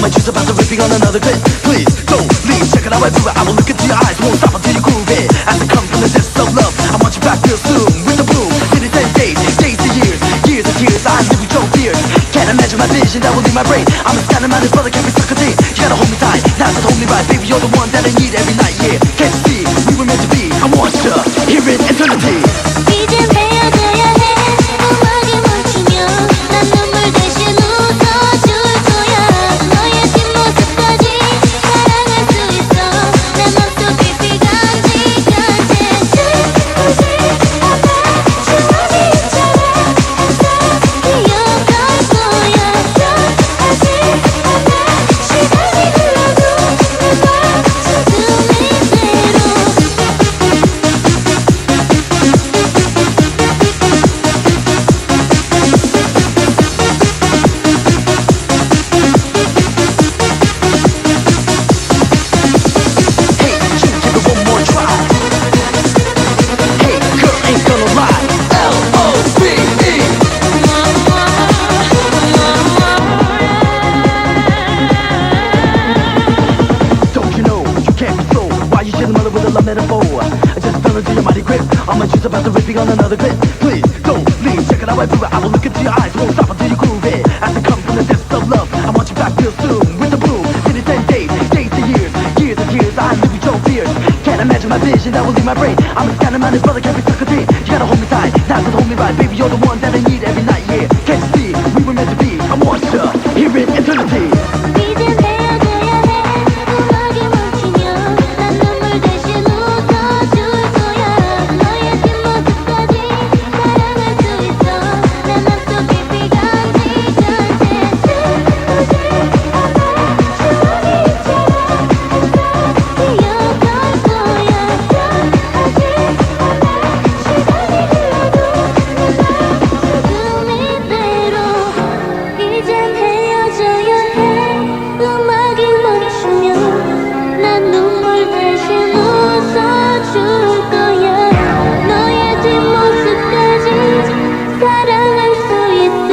I might choose about to ripping on another clip. Please don't leave, check it out right through it. I will look into your eyes, won't stop until you groove it. As it comes from the depths of love, I want you back real soon. With the bloom, minutes and days, days to years, years and tears. I live with your fears. Can't imagine my vision that will leave my brain. I'm a standing minded brother, can't be stuck contained. You gotta hold me tight, now just hold me right. Baby, you're the one that I need every night, yeah. Can't you see, we were meant to be. I want you here in eternity. 이젠 헤어져야 해. 음악이 멈추면 난 눈물 대신 웃어줄 거야. 너의 뒷모습까지 사랑할 수 있어. 내 맘속 깊이 간직한 채 주무지 않아. 주머니 있잖아. 기억할 거야. 변하지 않아. 시간이 흘러도 내 맘속 그대로. Hey, you give it one more try. Hey, girl, ain't gonna lie. L-O-V-E. Don't you know you can't be slow? Why you shouldn't mother with a love metaphor? I just fell into your mighty grip. I'm just about to ripping on another clip. Please don't leave, check it out right through it. I will look into your eyes, won't stop until you groove it. As it comes from the depths of love, I want you back real soon. With the bloom, minutes and days, days to years, years and tears. I live with your fears. Can't imagine my vision that will leave my brain. I'm a standing minded brother, can't be stuck contained. You gotta hold me tight, now just hold me right. Baby, you're the one that I need every night, yeah. Can't you see, we were meant to be. I want you here in eternity. 이젠 헤어져야 해. 음악이 멈추면 난 눈물 대신 웃어줄 거야. 너의 뒷모습까지 사랑할 수 있어. 내 맘속 깊이 간직한 채 주무지 않아. 주머니 있잖아. 기억할 거야. 변하지 않아. 시간이 흘러도 내 맘속 그대로. 이젠 헤어져야 해. 음악이 멈추면 난 눈물 대신 웃어줄 거야. 너의 뒷모습까지 사랑할 수 있어.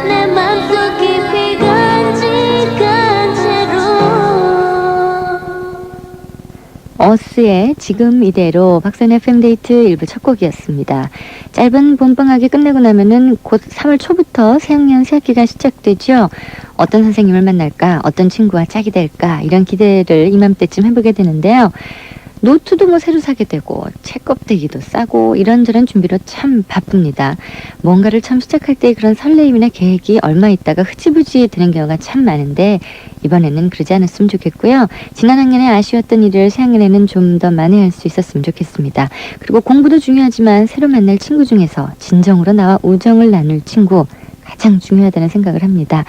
내 맘속 깊이 간직한 채로. 어스의 지금 이대로 박선의 FM데이트 일부 첫 곡이었습니다. 짧은 봄방학이 끝내고 나면은 곧 3월 초부터 새학년 새학기가 시작되죠. 어떤 선생님을 만날까, 어떤 친구와 짝이 될까 이런 기대를 이맘때쯤 해보게 되는데요. 노트도 뭐 새로 사게 되고 책 껍데기도 싸고 이런저런 준비로 참 바쁩니다. 뭔가를 처음 시작할 때 그런 설레임이나 계획이 얼마 있다가 흐지부지 되는 경우가 참 많은데 이번에는 그러지 않았으면 좋겠고요. 지난 학년에 아쉬웠던 일을 새학년에는 좀 더 만회할 수 있었으면 좋겠습니다. 그리고 공부도 중요하지만 새로 만날 친구 중에서 진정으로 나와 우정을 나눌 친구 가장 중요하다는 생각을 합니다.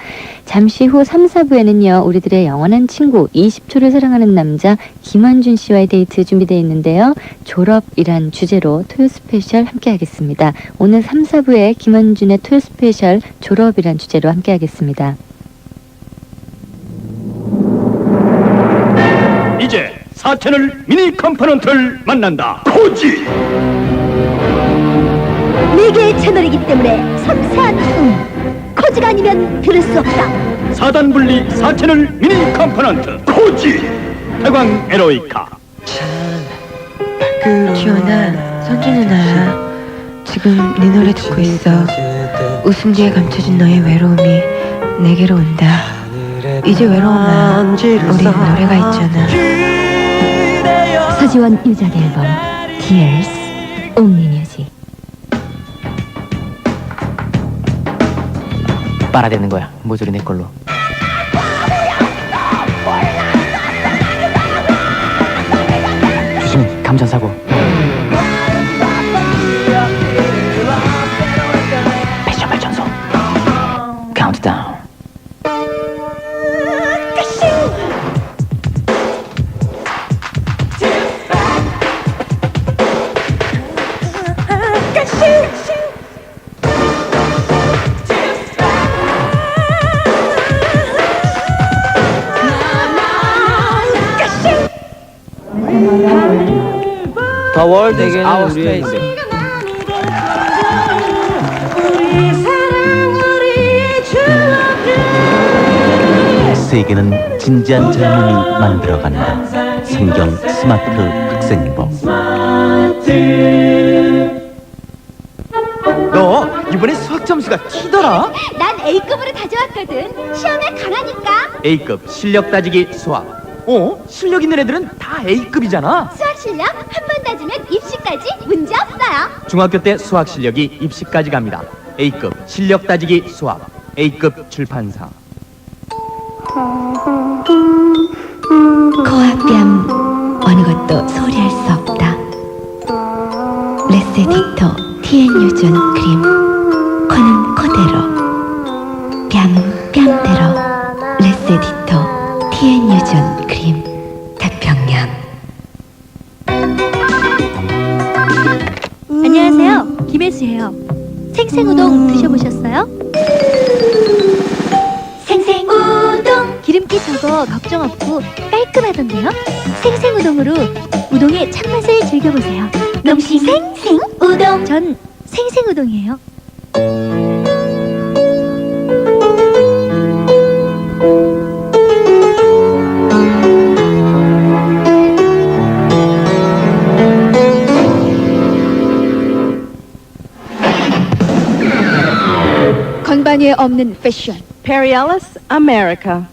잠시 후 3, 4부에는요. 우리들의 영원한 친구 20초를 사랑하는 남자 김원준 씨와의 데이트 준비되어 있는데요. 졸업이란 주제로 토요 스페셜 함께 하겠습니다. 오늘 3, 4부에 김원준의 토요 스페셜 졸업이란 주제로 함께 하겠습니다. 이제 4채널 미니 컴포넌트를 만난다. 코지! 4개의 채널이기 때문에 섬세한 코지가 아니면 들을 수 없다. 4단 분리 4채널 미니 컴포넌트 코지! 태광 에로이카. 지원아, 선주 누나야. 지금 네 노래 듣고 있어. 웃음 뒤에 감춰진 너의 외로움이 내게로 온다. 이제 외로움아, 우리 노래가 있잖아. 서지원 유작 앨범 Tears Only Music. 빨아대는 거야. 모조리 내 걸로. 조심히 감전 사고. 패션 발전소. 카운트다운. The world에게는 우리의 세계는 진지한 젊음이 만들어간다. 성경 스마트 학생부. 너 이번에 수학 점수가 튀더라. 난 A급으로 다져왔거든. 시험에 가라니까. A급 실력 따지기 수학. 실력 있는 애들은 다 A급이잖아. 수학 실력 한 번 다지면 입시까지 문제 없어요. 중학교 때 수학 실력이 입시까지 갑니다. A급 실력 따지기 수학. A급 출판사. 코와 뺨 어느 것도 소리할 수 없다. 레세딕토 TN 유전 크림. 코는 코대로, 뺨은 뺨대로. 레세딕토 TN 유전 크림. 태평양. 안녕하세요. 김혜수예요. 생생우동 드셔보셨어요? 생생우동 기름기 적어 걱정 없고 깔끔하던데요. 생생우동으로 우동의 참맛을 즐겨보세요. 농심 생생우동. 전 생생우동이에요. 건반위에 없는 패션 페리알러스 아메리카.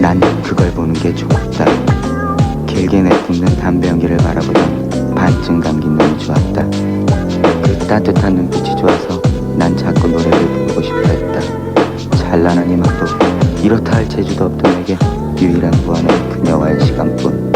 난 그걸 보는 게 좋았다. 길게 내뿜는 담배 연기를 바라보던 반쯤 감긴 눈이 좋았다. 그 따뜻한 눈빛이 좋아서 난 자꾸 노래를 부르고 싶어 했다. 찬란한 이맘도 이렇다 할 재주도 없던 내게 유일한 무한은 그녀와의 시간뿐.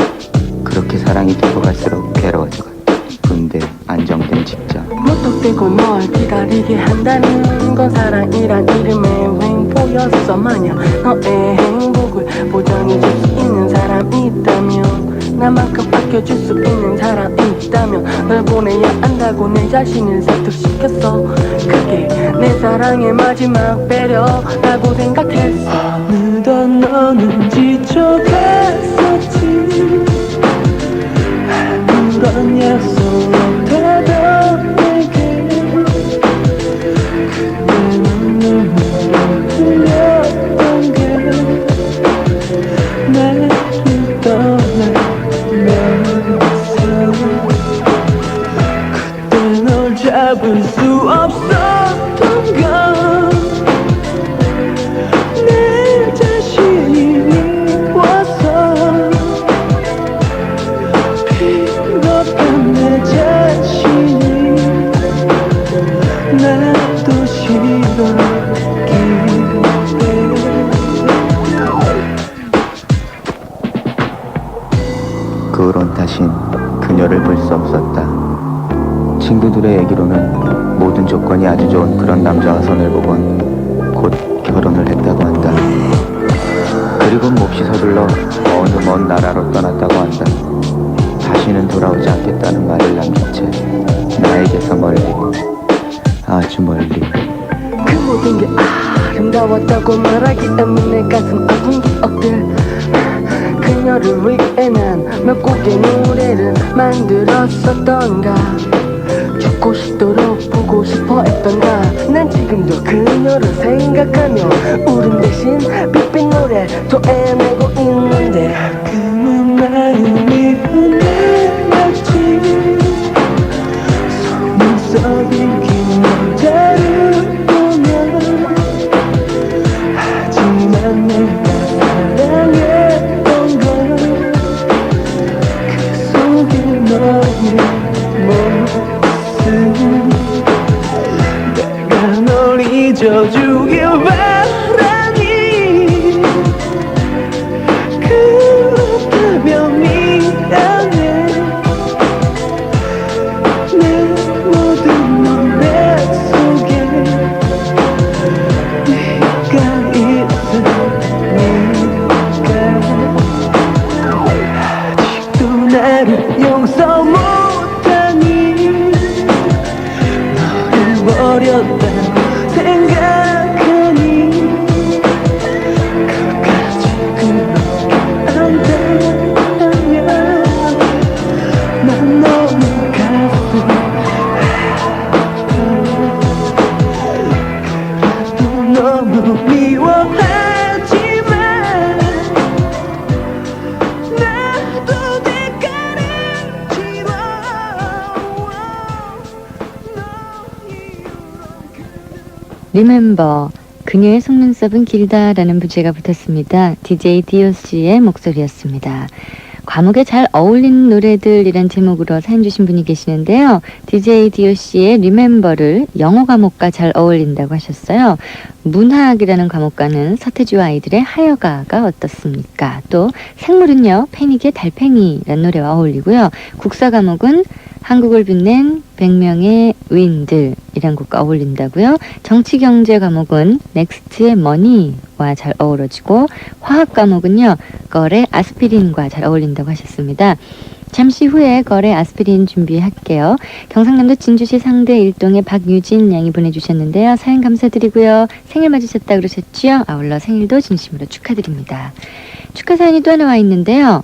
그렇게 사랑이 깊어갈수록 괴로워져 갔다. 군대 안정된 직장. 무턱대고 널 기다리게 한다는 건 사랑이란 이름의 횡포였어. 만약 너의 행복을 보장해줄 수 있는 사람이 있다면, 나만큼 아껴줄 수 있는 사람이 있다면 널 보내야 한다고 내 자신을 설득시켰어. 그게 내 사랑의 마지막 배려라고 생각했어. 어느덧 너는 지쳐갔었지. 아무런 약속 없다던 내게 그대는 눈물을 흘렸던 게 나를 떠나면서 그때 널 잡을 수 없었던 건 내 자신이 미워서. 비겁한 내 자신이 나도 싫었기에. 그 후론 다신 그녀를 볼 수 없었다. 친구들의 얘기로는 모든 조건이 아주 좋은 그런 남자와 선을 보곤 곧 결혼을 했다고 한다. 그리고 몹시 서둘러 어느 먼 나라로 떠났다고 한다. 다시는 돌아오지 않겠다는 말을 남긴 채 나에게서 멀리, 아주 멀리. 그 모든 게 아름다웠다고 말하기 때문에 가슴 아픈 기억들. 그녀를 위해 난 몇 곡의 노래를 만들었었던가. 죽고 싶도록 보고 싶어 했던가. 난 지금도 그녀를 생각하며 울음 대신 빛빛 노래 토해내고 있는데, 가끔은 마음이 흔들렸지. 속눈썹 익힌 여자를 보면. 하지만 내가 사랑했던 건 그 속에 너의 모습. 내가 널 잊어주길 바라니. 그렇게 리멤버 그녀의 속눈썹은 길다라는 부제가 붙었습니다. DJ 디오씨의 목소리였습니다. 과목에 잘 어울리는 노래들이란 제목으로 사연 주신 분이 계시는데요. DJ 디오씨의 리멤버를 영어 과목과 잘 어울린다고 하셨어요. 문학이라는 과목과는 서태지와 아이들의 하여가가 어떻습니까? 또 생물은요, 패닉의 달팽이라는 노래와 어울리고요. 국사 과목은 한국을 빛낸 100명의 의인들이란 곡과 어울린다고요. 정치 경제 과목은 넥스트의 머니와 잘 어우러지고 화학 과목은요, 걸의 아스피린과 잘 어울린다고 하셨습니다. 잠시 후에 걸의 아스피린 준비할게요. 경상남도 진주시 상대 일동의 박유진 양이 보내주셨는데요. 사연 감사드리고요. 생일 맞으셨다 그러셨죠? 아울러 생일도 진심으로 축하드립니다. 축하 사연이 또 하나 와 있는데요.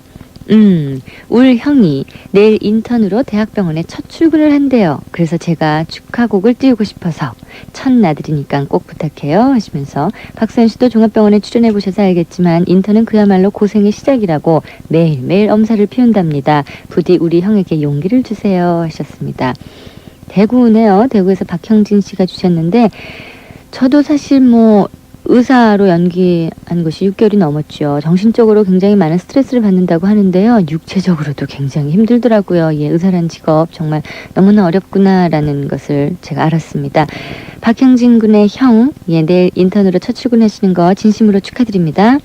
울 형이 내일 인턴으로 대학병원에 첫 출근을 한대요. 그래서 제가 축하곡을 띄우고 싶어서 첫나들이니까 꼭 부탁해요 하시면서 박서연 씨도 종합병원에 출연해 보셔서 알겠지만 인턴은 그야말로 고생의 시작이라고 매일매일 엄살을 피운답니다. 부디 우리 형에게 용기를 주세요 하셨습니다. 대구네요. 대구에서 박형진 씨가 주셨는데 저도 사실 의사로 연기한 것이 6개월이 넘었죠. 정신적으로 굉장히 많은 스트레스를 받는다고 하는데요. 육체적으로도 굉장히 힘들더라고요. 예, 의사란 직업 정말 너무나 어렵구나라는 것을 제가 알았습니다. 박형진 군의 형, 내일 인턴으로 첫 출근하시는 거 진심으로 축하드립니다.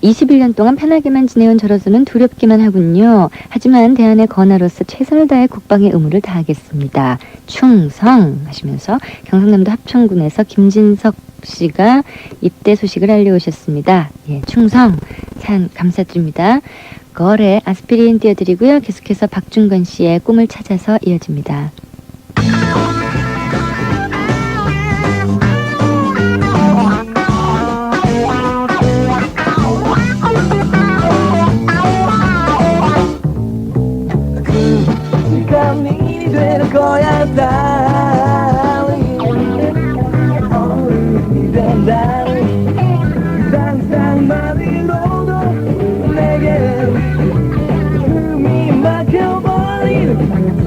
21년 동안 편하게만 지내온 저로서는 두렵기만 하군요. 하지만 대안의 건아로서 최선을 다해 국방의 의무를 다하겠습니다. 충성 하시면서 경상남도 합천군에서 김진석 씨가 입대 소식을 알려오셨습니다. 예, 충성 산 감사드립니다. 걸의 아스피린 띄워드리고요. 계속해서 박준건 씨의 꿈을 찾아서 이어집니다. 시간이 될 거야 darling 어른이 된다는 그 상상만으로도 내게 숨이 막혀버리는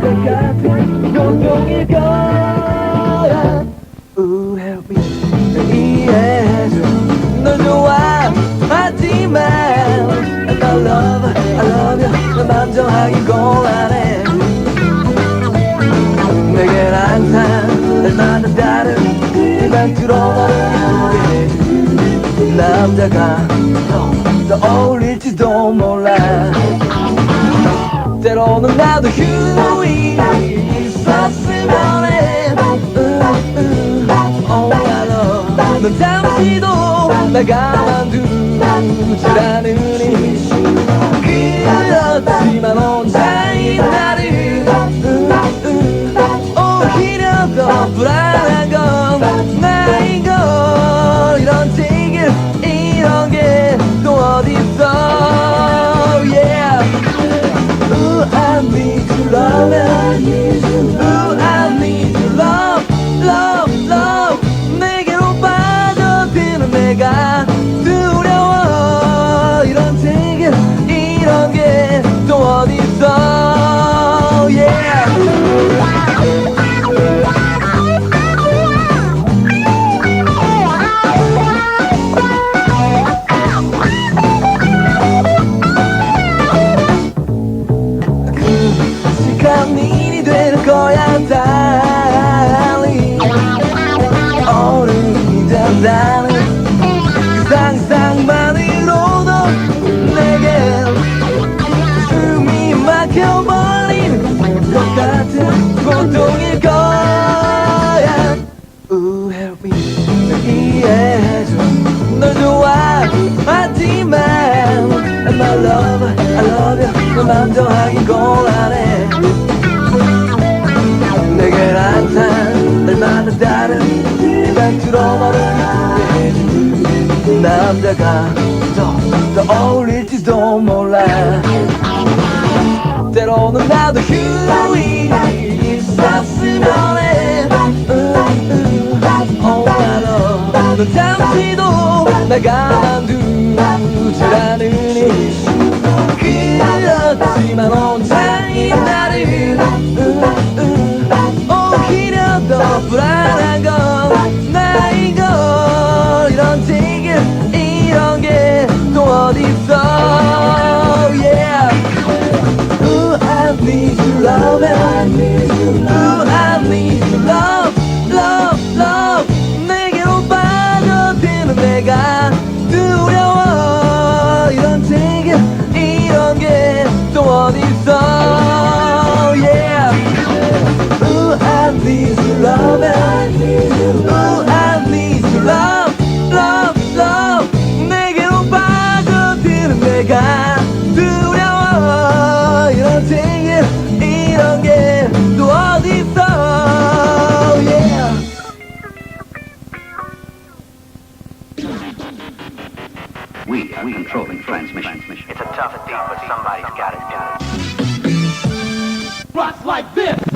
것 같은 고통일 거야 help me 이해해줘 널 좋아하지만 I love you 난 만져하기 곤란해 내겐 항상 날마다 다른 일반 들어버린 남자가 더 어울릴지도 몰라 때로는 나도 휴이 있었으면 해 넌 잠시도 날 가만두질 않으니 그렇지만 혼자인 나를 오히려 더 불안한 건 나인걸 이런 지길 이런 게 또 어딨어 yeah I need your love I need your love love love 내게로 빠져드는 내가 두려워 이런 지길 이런 게 또 어딨어 yeah 시간이 될 거야 darling 어른이 된다는 그 상상만으로도 내겐 숨이 막혀버리는 것 같은 고통일 거야 help me 이해해줘 널 좋아하지만 I love you 널 만져하기 곤란해 내겐 항상 날마다 다른 일반 들어버린 남자가 더 어울릴지도 몰라 때로는 나도 휴이 있었으면 해 넌 잠시도 날 가만두질 않으니 그렇지만 혼자인 나를 오히려 더 불안한 건 내가 두려워 이런 ting 이런 게 또 어딨어 yeah. We are controlling transmission. It's a tough beat, but somebody's got it. Rocks like this.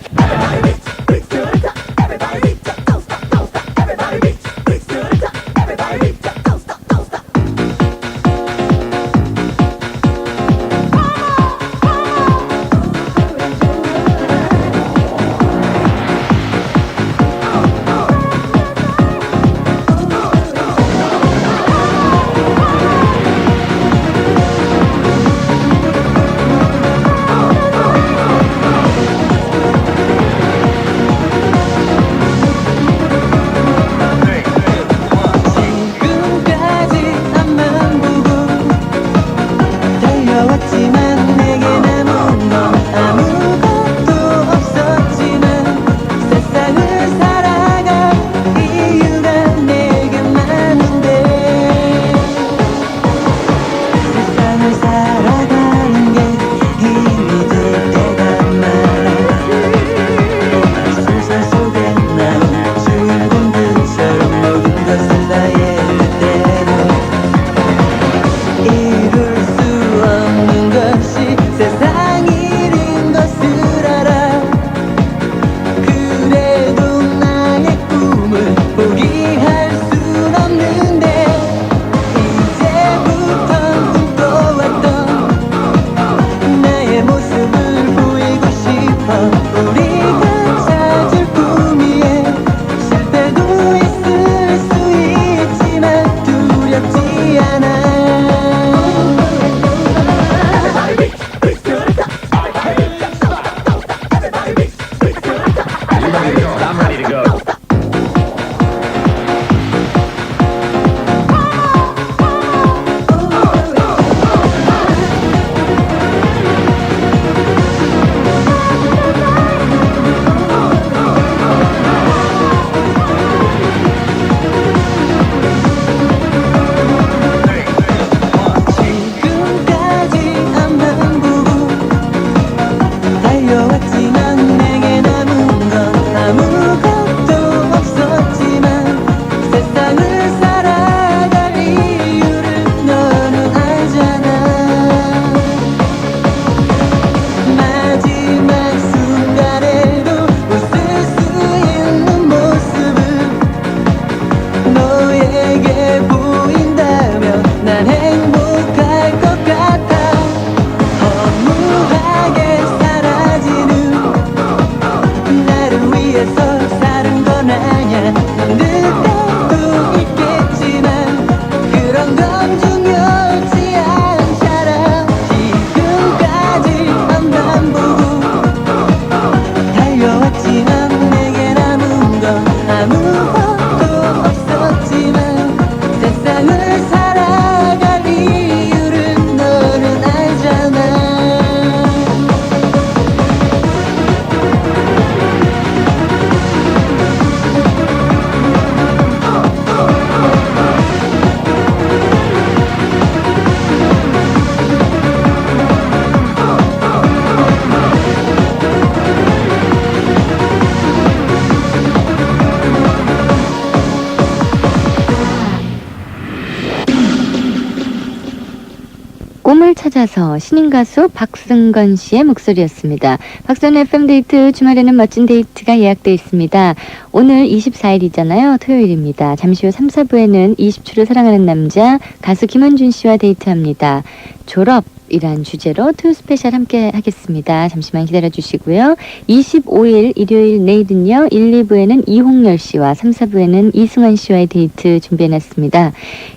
꿈을 찾아서 신인 가수 박승건 씨의 목소리였습니다. 박선의 FM데이트 주말에는 멋진 데이트가 예약되어 있습니다. 오늘 24일이잖아요. 토요일입니다. 잠시 후 3, 4부에는 20초를 사랑하는 남자 가수 김원준 씨와 데이트합니다. 졸업이란 주제로 투 스페셜 함께 하겠습니다. 잠시만 기다려주시고요. 25일 일요일 내일은요. 1, 2부에는 이홍열 씨와 3, 4부에는 이승환 씨와의 데이트 준비해놨습니다.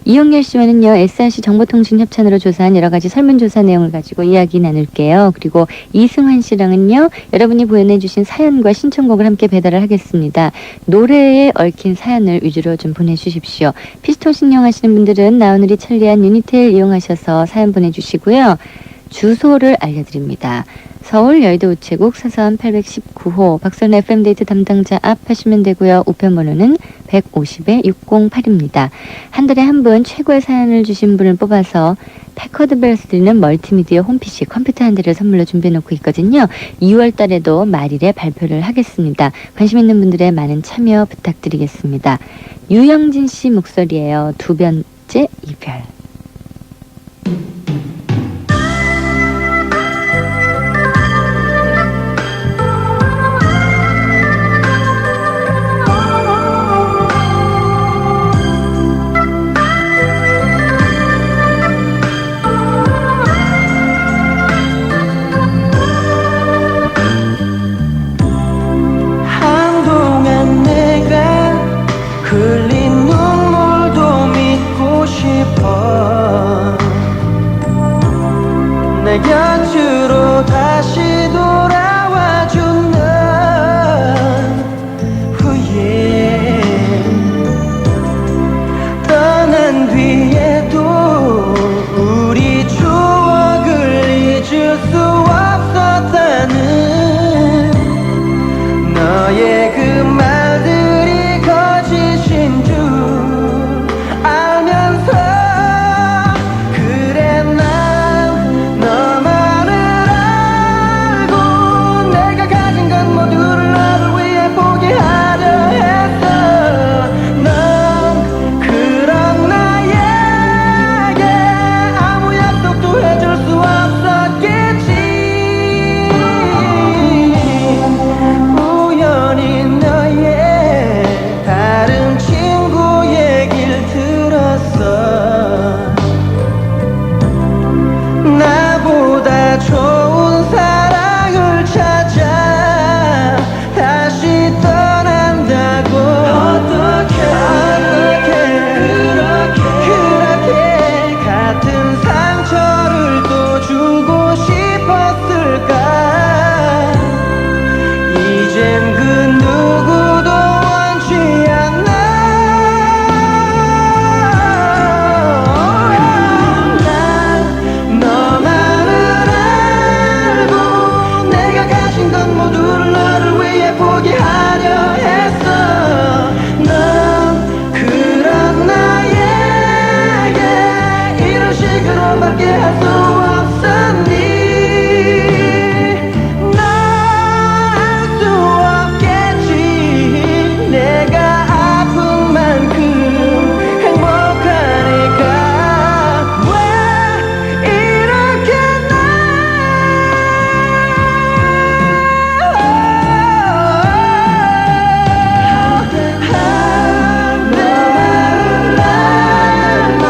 이홍열 씨와는요. SRC 정보통신협찬으로 조사한 여러 가지 설문조사 내용을 가지고 이야기 나눌게요. 그리고 이승환 씨랑은요. 여러분이 보내주신 사연과 신청곡을 함께 배달을 하겠습니다. 노래에 얽힌 사연을 위주로 좀 보내주십시오. 피스톨 신청하시는 분들은 나우누리 천리안 유니텔 이용하셔서 사연 보내주시고요. 주소를 알려드립니다. 서울 여의도 우체국 사서함 819호 박선의 FM데이트 담당자 앞 하시면 되고요. 우편번호는 150-6008입니다. 한 달에 한 분 최고의 사연을 주신 분을 뽑아서 패커드벨스 드리는 멀티미디어 홈PC 컴퓨터 한 대를 선물로 준비해놓고 있거든요. 2월 달에도 말일에 발표를 하겠습니다. 관심 있는 분들의 많은 참여 부탁드리겠습니다. 유영진 씨 목소리예요. 두 번째 이별. 한동안 내가 흘린 눈물도 믿고 싶어 내 곁으로 다시 돌아와 준 너 후에 떠난 뒤에도 우리 추억을 잊을 수 없었다는 너의 그 말들이 거짓인 줄 알면서 그래 난 너만을 알고 내가 가진 건 모두를 너를 위해 포기하려 했어 넌 그런 나에게 아무 약속도 해줄 수 없었겠지 우연히 너의 다른 친구 얘길 들었어 나보다 좋은 사랑을 찾아 다시 떠난다고 어떻게 그렇게 같은 상처를 또 주고 싶었을까 이젠 그 누구도 원치 않아 난 너만을 알고 내가 가진 건 모두를 너를 위해 포기하려 했어 넌 그런 나에게 이런 식으로밖에 할 수 없었니 수 없겠지 내가 아픈 만큼 행복하니까 왜 이렇게 너만을 알고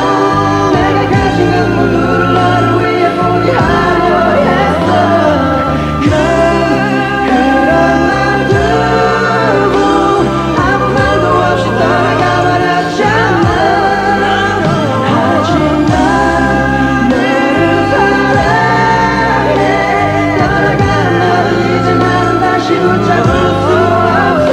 내가 가진 건 모두를 너를 위해 포기하려 했어 그런 날 두고 아무 말도 없이 떠나가버렸잖아 하지만 너를 사랑해 떠나가는 너를 이제 나는 다시 붙잡을 수 없어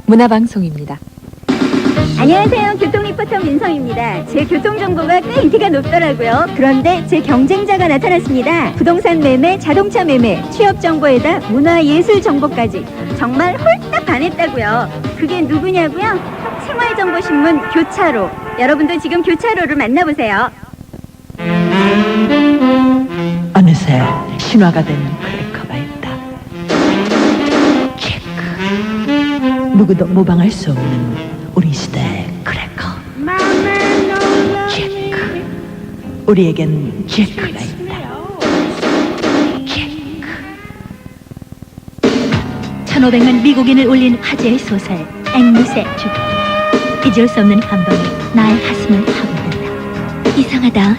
문화방송입니다. 안녕하세요. 교통 리포터 민성입니다. 제 교통 정보가 꽤 인기가 높더라고요. 그런데 제 경쟁자가 나타났습니다. 부동산 매매, 자동차 매매, 취업 정보에다 문화예술 정보까지 정말 홀딱 반했다고요. 그게 누구냐고요? 생활정보신문 교차로. 여러분도 지금 교차로를 만나보세요. 어느새 신화가 된 크래커가 있다. 체크. 누구도 모방할 수 없는 우리 시대의 크래커. 체크. 우리에겐 체크가 있다. 체크. 1,500만 미국인을 울린 화제의 소설 앵무새 죽기. 잊을 수 없는 감동이 나의 가슴을 파고든다. 이상하다.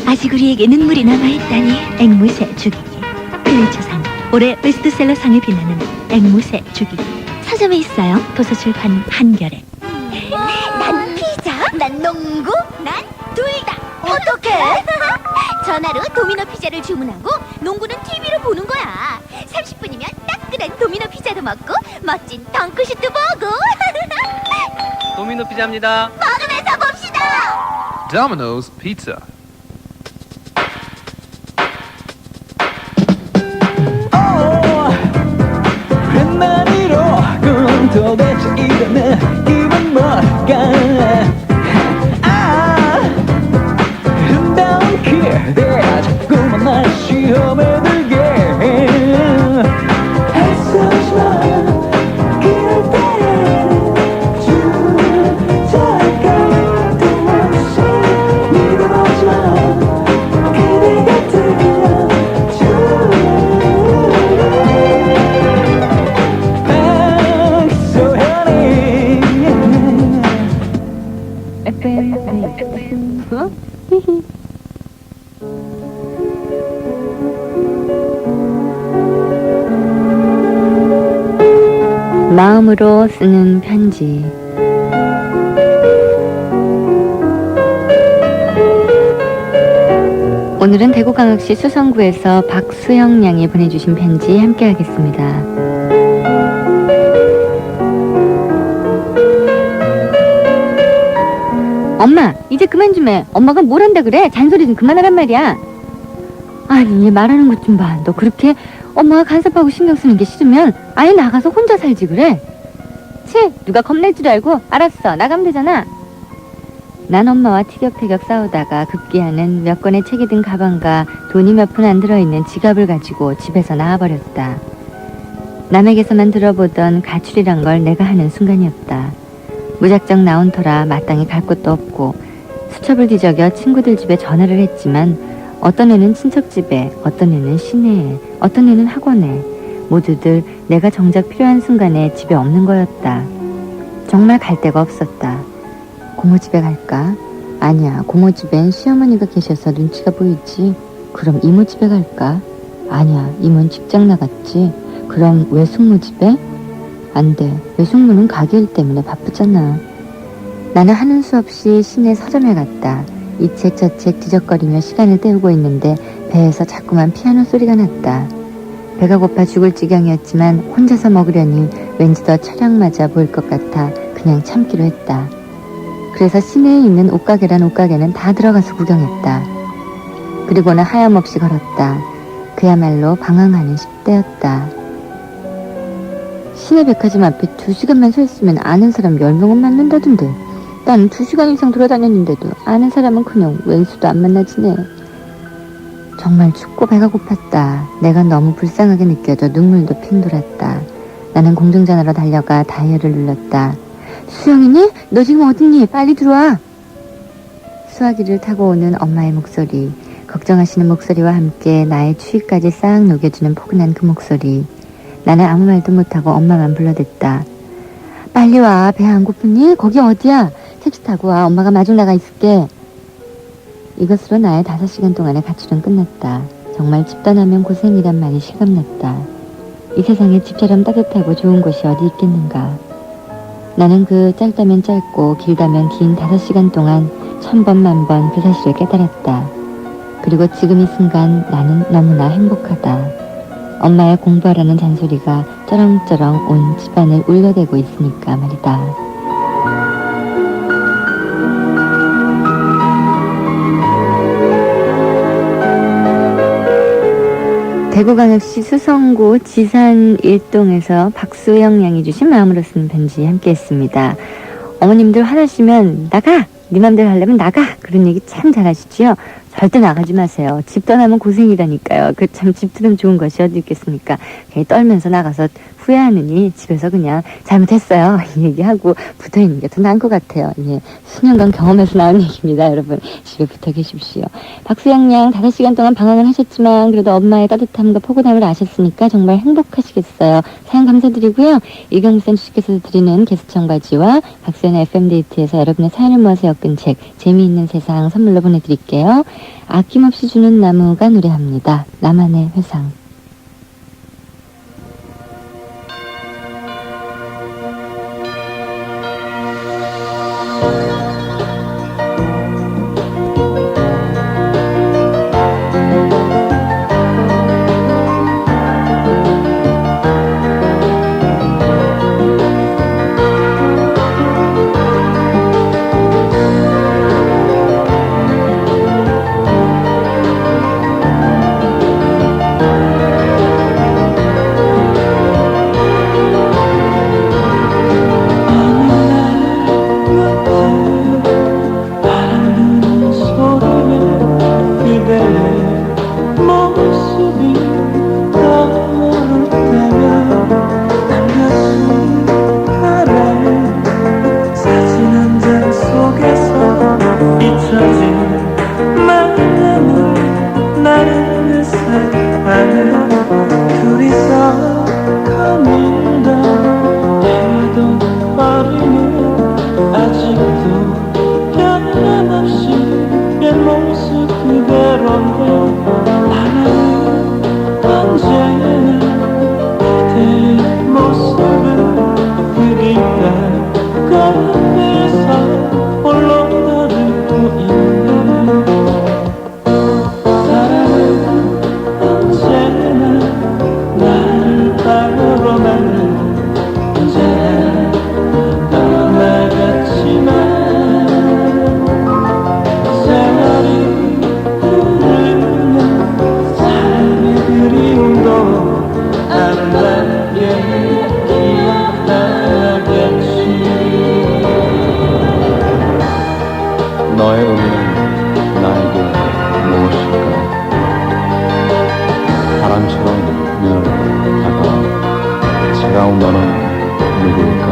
아직 우리에게 눈물이 남아있다니. 앵무새 죽이기. 필리처상 올해 베스트셀러 상에 빛나는 앵무새 죽이기. 서점에 있어요. 도서출판 한겨레. 난 피자, 난 농구, 난 둘 다. 어떡해? 전화로 도미노 피자를 주문하고 농구는 TV로 보는 거야. 30분이면 따끈한 도미노 피자도 먹고 멋진 덩크슛도 보고. 도미노 피자입니다. 먹으면서 봅시다. Domino's Pizza. 웬만이로군 도대체 이런 기분 뭘까? 아름다운 그대가 자꾸만 날 시험에 들게 애쓰지마. 그럴 때는 주저할까 또 없이 믿어보지마. 그대가 들려줘. 마음으로 쓰는 편지. 오늘은 대구광역시 수성구에서 박수영 양이 보내주신 편지 함께 하겠습니다. 엄마, 이제 그만 좀 해. 엄마가 뭘 한다 그래? 잔소리 좀 그만하란 말이야. 아니, 얘 말하는 것 좀 봐. 너 그렇게 엄마가 간섭하고 신경 쓰는 게 싫으면 아예 나가서 혼자 살지 그래? 치, 누가 겁낼 줄 알고? 알았어, 나가면 되잖아. 난 엄마와 티격태격 싸우다가 급기야는 몇 권의 책이 든 가방과 돈이 몇 푼 안 들어있는 지갑을 가지고 집에서 나와버렸다. 남에게서만 들어보던 가출이란 걸 내가 하는 순간이었다. 무작정 나온 터라 마땅히 갈 곳도 없고 수첩을 뒤적여 친구들 집에 전화를 했지만 어떤 애는 친척 집에, 어떤 애는 시내에, 어떤 애는 학원에, 모두들 내가 정작 필요한 순간에 집에 없는 거였다. 정말 갈 데가 없었다. 고모 집에 갈까? 아니야, 고모 집엔 시어머니가 계셔서 눈치가 보이지. 그럼 이모 집에 갈까? 아니야, 이모는 직장 나갔지. 그럼 외숙모 집에? 안 돼, 외숙모는 가게일 때문에 바쁘잖아. 나는 하는 수 없이 시내 서점에 갔다. 이 책 저 책 뒤적거리며 시간을 때우고 있는데 배에서 자꾸만 피아노 소리가 났다. 배가 고파 죽을 지경이었지만 혼자서 먹으려니 왠지 더 처량맞아 보일 것 같아 그냥 참기로 했다. 그래서 시내에 있는 옷가게란 옷가게는 다 들어가서 구경했다. 그리고는 하염없이 걸었다. 그야말로 방황하는 10대였다. 시내 백화점 앞에 2시간만 서 있으면 아는 사람 10명은 만난다던데. 난 2시간 이상 돌아다녔는데도 아는 사람은커녕 왼수도 안 만나지네. 정말 춥고 배가 고팠다. 내가 너무 불쌍하게 느껴져 눈물도 핑 돌았다. 나는 공중전화로 달려가 다이얼을 눌렀다. 수영이니? 너 지금 어딨니? 빨리 들어와. 수화기를 타고 오는 엄마의 목소리, 걱정하시는 목소리와 함께 나의 추위까지 싹 녹여주는 포근한 그 목소리. 나는 아무 말도 못하고 엄마만 불러댔다. 빨리 와. 배 안 고프니? 거기 어디야? 택시 타고 와. 엄마가 마중 나가 있을게. 이것으로 나의 5시간 동안의 가출은 끝났다. 정말 집 떠나면 고생이란 말이 실감났다. 이 세상에 집처럼 따뜻하고 좋은 곳이 어디 있겠는가. 나는 그 짧다면 짧고 길다면 긴 5시간 동안 1000번 만번 그 사실을 깨달았다. 그리고 지금 이 순간 나는 너무나 행복하다. 엄마의 공부하라는 잔소리가 쩌렁쩌렁 온 집안을 울려대고 있으니까 말이다. 대구광역시 수성구 지산 1동에서 박수영 양이 주신 마음으로 쓰는 편지 함께했습니다. 어머님들 화나시면 나가! 네 맘대로 하려면 나가! 그런 얘기 참 잘하시지요? 절대 나가지 마세요. 집 떠나면 고생이라니까요. 그 참 집 들으면 좋은 것이 어디 있겠습니까. 괜히 떨면서 나가서 후회하느니 집에서 그냥 잘못했어요 이 얘기하고 붙어있는 게 더 나은 것 같아요. 예, 수년간 경험에서 나온 얘기입니다. 여러분 집에 붙어 계십시오. 박수영 양 5시간 동안 방황을 하셨지만 그래도 엄마의 따뜻함과 포근함을 아셨으니까 정말 행복하시겠어요. 사연 감사드리고요. 이경무선 주식회사에서 드리는 게스트 청바지와 박수영의 FM데이트에서 여러분의 사연을 모아서 엮은 책 재미있는 세상 선물로 보내드릴게요. 아낌없이 주는 나무가 노래합니다. 나만의 회상. 너의 의미는 나에게 무엇일까? 바람처럼 눈을 다가와 차가운 너는 누구일까?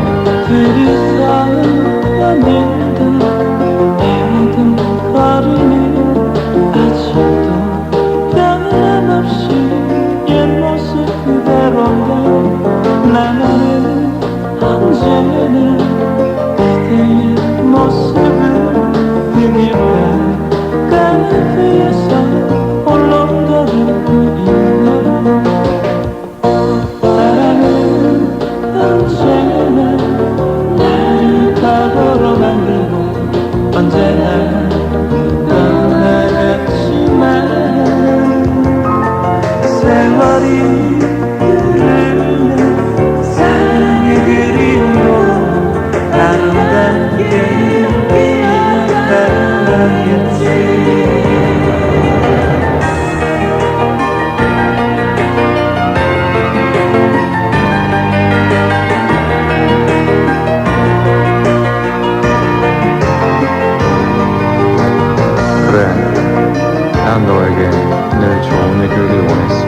난 너에게 늘 좋은 일을 원했어.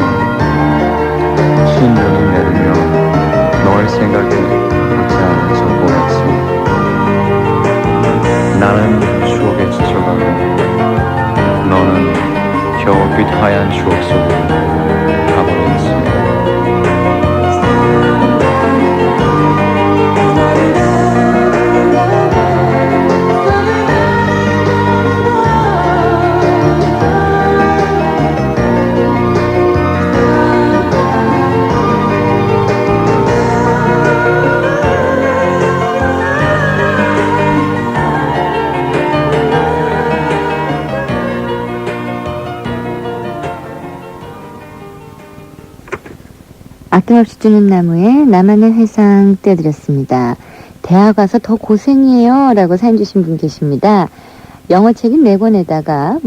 흰 눈이 내리면 너의 생각이 붙지 보냈어. 나는 추억에 지쳐가고 너는 겨울빛 하얀 추억 속으로 가버렸어. 아낌없이 주는 나무에 나만의 회상 떼드렸습니다. 대학 와서 더 고생이에요 라고 사연 주신 분 계십니다. 영어책이 4권에다가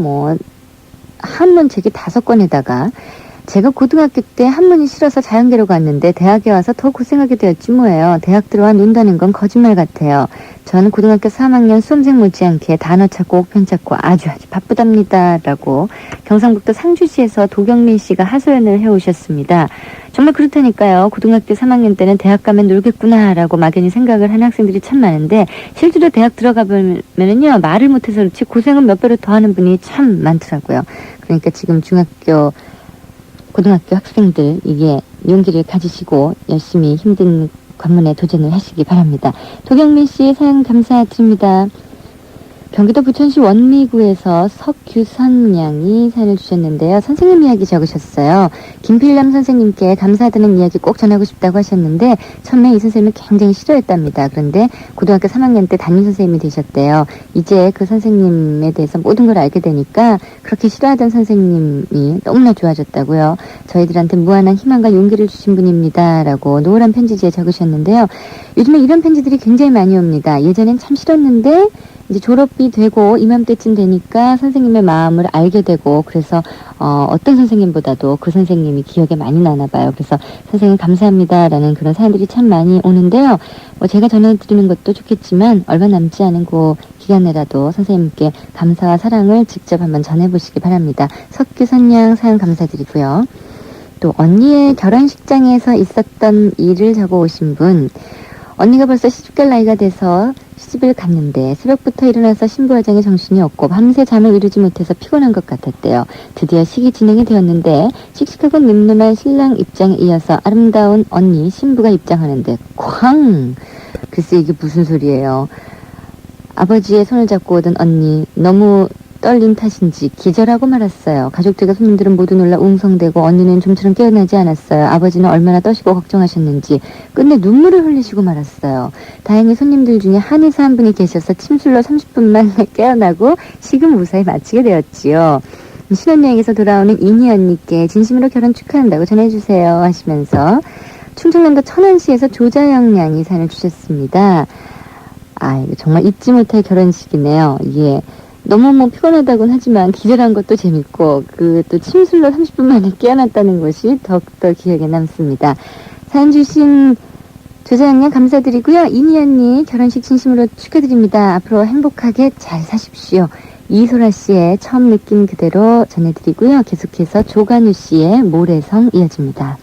한문책이 5권에다가 제가 고등학교 때 한문이 싫어서 자연계로 갔는데 대학에 와서 더 고생하게 되었지 뭐예요. 대학 들어와 논다는 건 거짓말 같아요. 저는 고등학교 3학년 수험생 못지않게 단어 찾고 옥편 찾고 아주 바쁘답니다. 라고 경상북도 상주시에서 도경민 씨가 하소연을 해오셨습니다. 정말 그렇다니까요. 고등학교 3학년 때는 대학 가면 놀겠구나 라고 막연히 생각을 하는 학생들이 참 많은데 실제로 대학 들어가 보면은요, 말을 못해서 그렇지 고생은 몇 배로 더 하는 분이 참 많더라고요. 그러니까 지금 고등학교 학생들 이게 용기를 가지시고 열심히 힘든 관문에 도전을 하시기 바랍니다. 도경민 씨 사연 감사드립니다. 경기도 부천시 원미구에서 석규선 양이 사연을 주셨는데요. 선생님 이야기 적으셨어요. 김필남 선생님께 감사하다는 이야기 꼭 전하고 싶다고 하셨는데 처음에 이 선생님을 굉장히 싫어했답니다. 그런데 고등학교 3학년 때 담임 선생님이 되셨대요. 이제 그 선생님에 대해서 모든 걸 알게 되니까 그렇게 싫어하던 선생님이 너무나 좋아졌다고요. 저희들한테 무한한 희망과 용기를 주신 분입니다. 라고 노란 편지지에 적으셨는데요. 요즘에 이런 편지들이 굉장히 많이 옵니다. 예전엔 참 싫었는데 이제 졸업이 되고 이맘때쯤 되니까 선생님의 마음을 알게 되고 그래서 어떤 선생님보다도 그 선생님이 기억에 많이 나나 봐요. 그래서 선생님 감사합니다라는 그런 사연들이 참 많이 오는데요. 제가 전해드리는 것도 좋겠지만 얼마 남지 않은 그 기간에라도 선생님께 감사와 사랑을 직접 한번 전해보시기 바랍니다. 석규선양 사연 감사드리고요. 또 언니의 결혼식장에서 있었던 일을 적어 오신 분, 언니가 벌써 시집갈 나이가 돼서 시집을 갔는데 새벽부터 일어나서 신부 화장에 정신이 없고 밤새 잠을 이루지 못해서 피곤한 것 같았대요. 드디어 식이 진행이 되었는데 씩씩하고 늠름한 신랑 입장에 이어서 아름다운 언니 신부가 입장하는데 쾅! 글쎄 이게 무슨 소리예요. 아버지의 손을 잡고 오던 언니 너무 떨린 탓인지 기절하고 말았어요. 가족들과 손님들은 모두 놀라 웅성대고 언니는 좀처럼 깨어나지 않았어요. 아버지는 얼마나 떠시고 걱정하셨는지 끝내 눈물을 흘리시고 말았어요. 다행히 손님들 중에 한의사 한 분이 계셔서 침술로 30분 만에 깨어나고 식은 무사히 마치게 되었지요. 신혼여행에서 돌아오는 이니 언니께 진심으로 결혼 축하한다고 전해주세요 하시면서 충청남도 천안시에서 조자영 양이 사연을 주셨습니다. 이거 정말 잊지 못할 결혼식이네요. 이게 너무 피곤하다고는 하지만 기절한 것도 재밌고 그 또 침술로 30분 만에 깨어났다는 것이 더욱더 기억에 남습니다. 사연 주신 조자영 양 감사드리고요. 이니 언니 결혼식 진심으로 축하드립니다. 앞으로 행복하게 잘 사십시오. 이소라 씨의 처음 느낀 그대로 전해드리고요. 계속해서 조간우 씨의 모래성 이어집니다.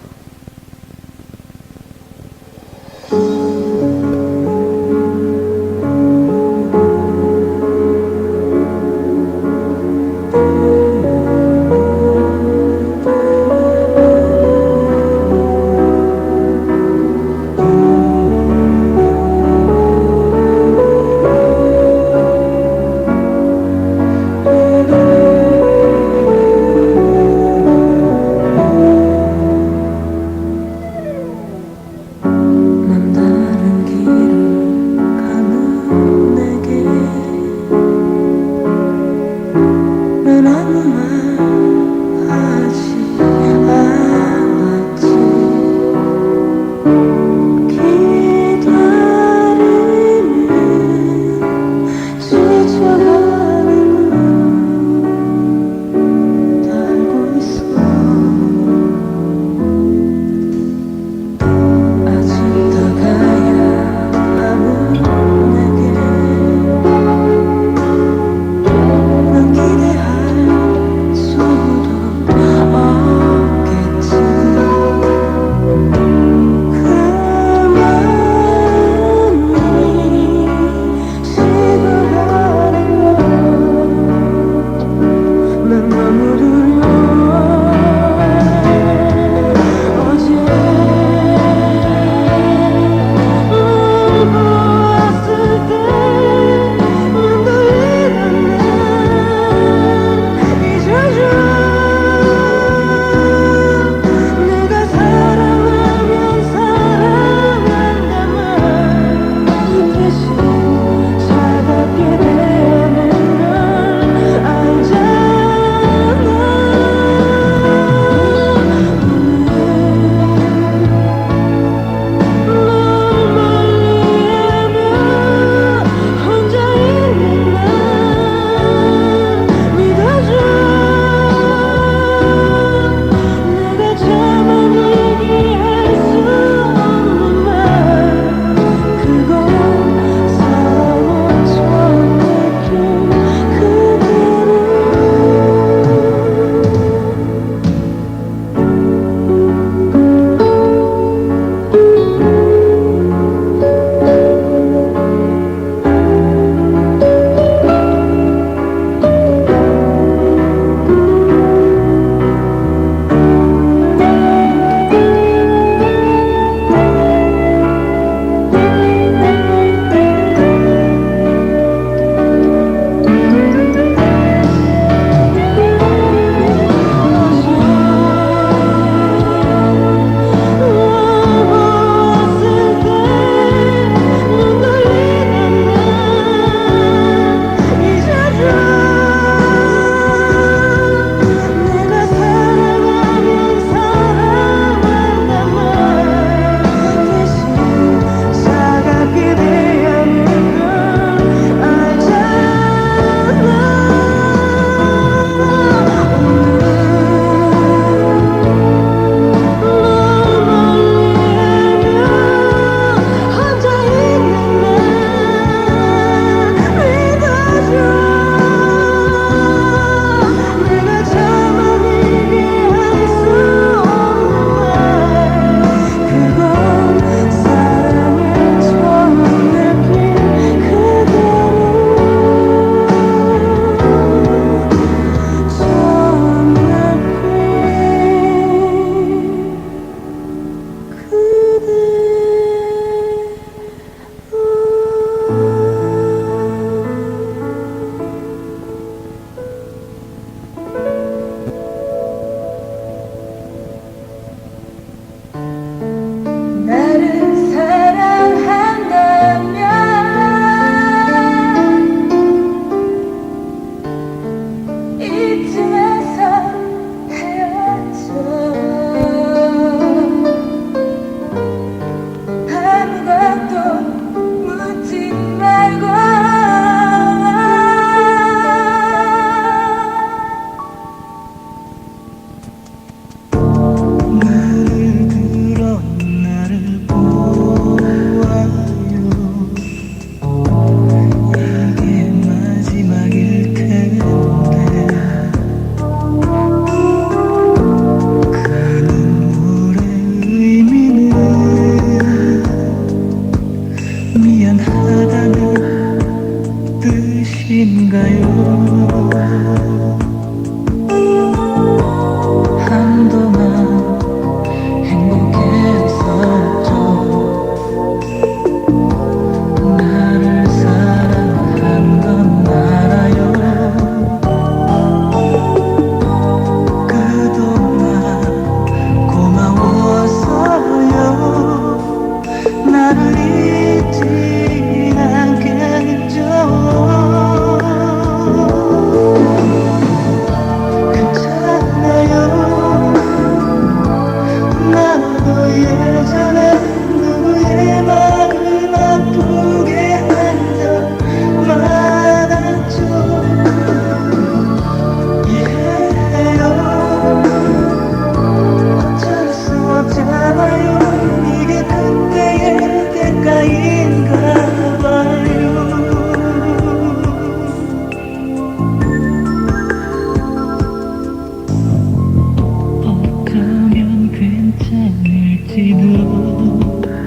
않을지도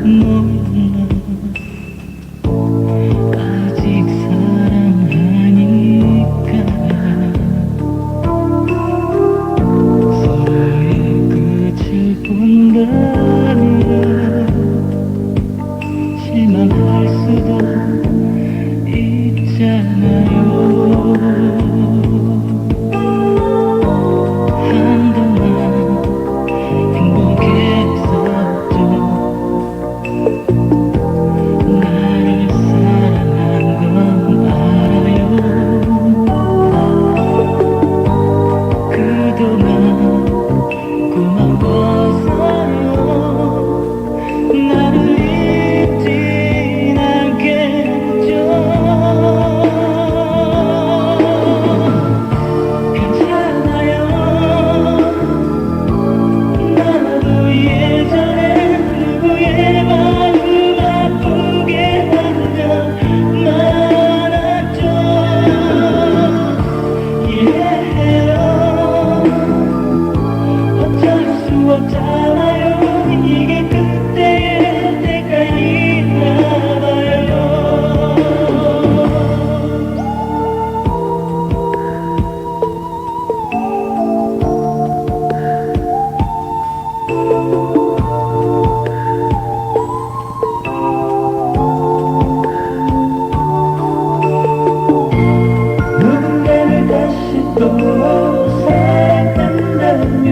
몰라. 아직 사랑하니까 서로의 끝을 본다면 실망할 수도 있잖아요. 한동안 행복했었죠. 나를 사랑한 건 알아요. 그동안 고마웠어요. 나를 잊진 않겠죠. 괜찮아요. 나도 예전에 누구의 마음 아프게 한 적 많았죠. 이해해요. 어쩔 수 없잖아요. 이게 그때의 대가인가 봐요. 누군가를 다시 또 사랑한다면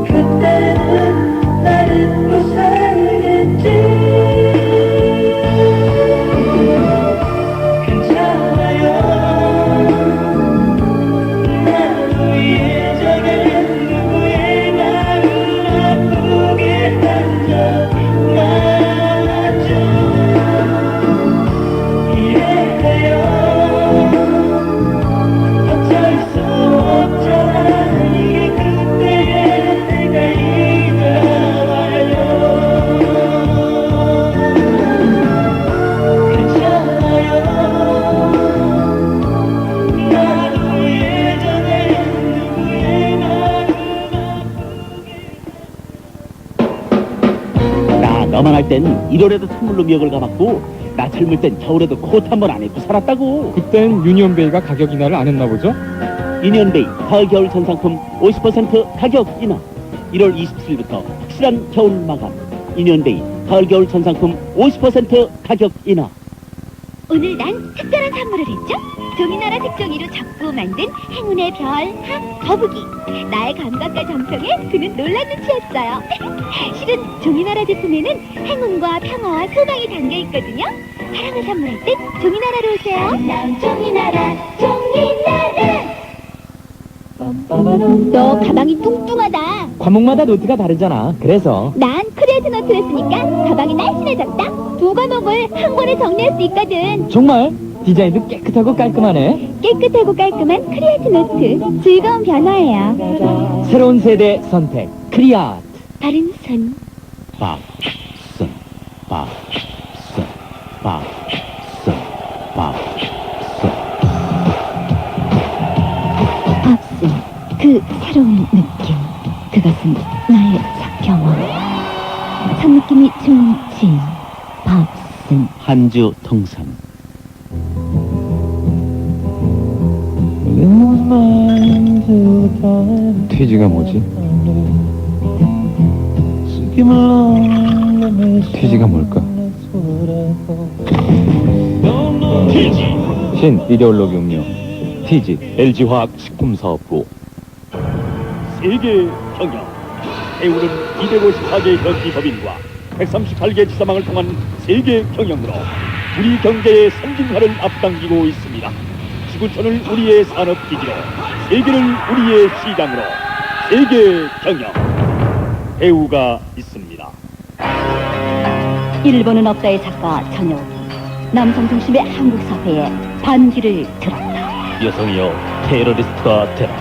그때는 나를 또 살겠지. 괜찮아요. 나도 예전에 누구의 마음 아프게 한 적 많았죠. 이해해요. 어쩔 수 없잖아. 이게 그때의 내가 이가 와요. 괜찮아요. 나도 예전에 누구의 마음 나 너만 할 땐 1월에도 선물로 미역을 가봤고 나 젊을 땐 겨울에도 코트 한 번 안 입고 살았다고. 그땐 유니온베이가 가격 인하를 안 했나 보죠? 유니온베이 가을 겨울 전 상품 50% 가격 인하. 1월 27일부터 확실한 겨울 마감. 유니온베이 가을 겨울 전 상품 50% 가격 인하. 오늘 난 특별한 선물을 했죠? 종이나라 색종이로 적고 만든 행운의 별, 학, 거북이. 나의 감각과 정성에 그는 놀란 눈치였어요. 실은 종이나라 제품에는 행운과 평화와 소망이 담겨있거든요. 사랑을 선물할 땐 종이나라로 오세요. 난 종이나라, 종이나라. 너 가방이 뚱뚱하다. 과목마다 노트가 다르잖아. 그래서 난 크리에이트 노트를 쓰니까 가방이 날씬해졌다. 두 과목을 한 번에 정리할 수 있거든. 정말 디자인도 깨끗하고 깔끔하네. 깨끗하고 깔끔한 크리에이트 노트. 즐거운 변화예요. 새로운 세대 선택 크리아트. 바른 손. 박순 박순 박순 박순. 밥순. 그 새로운 느낌. 그것은 나의 작경원. 첫 느낌이 좋은 진. 밥순. 한주 통삼. 퇴지가 뭐지? 퇴지가 뭘까? TG 신 이데올로기 음료 TG LG화학 식품사업부. 세계 경영. 배우는 254개 현지 법인과 138개 지사망을 통한 세계 경영으로 우리 경제의 선진화를 앞당기고 있습니다. 지구촌을 우리의 산업기지로, 세계를 우리의 시장으로. 세계 경영. 배우가 있습니다. 일본은 없다의 작가 전여욱이 남성 중심의 한국 사회에 반기를 들었다. 여성이여 테러리스트가 되라.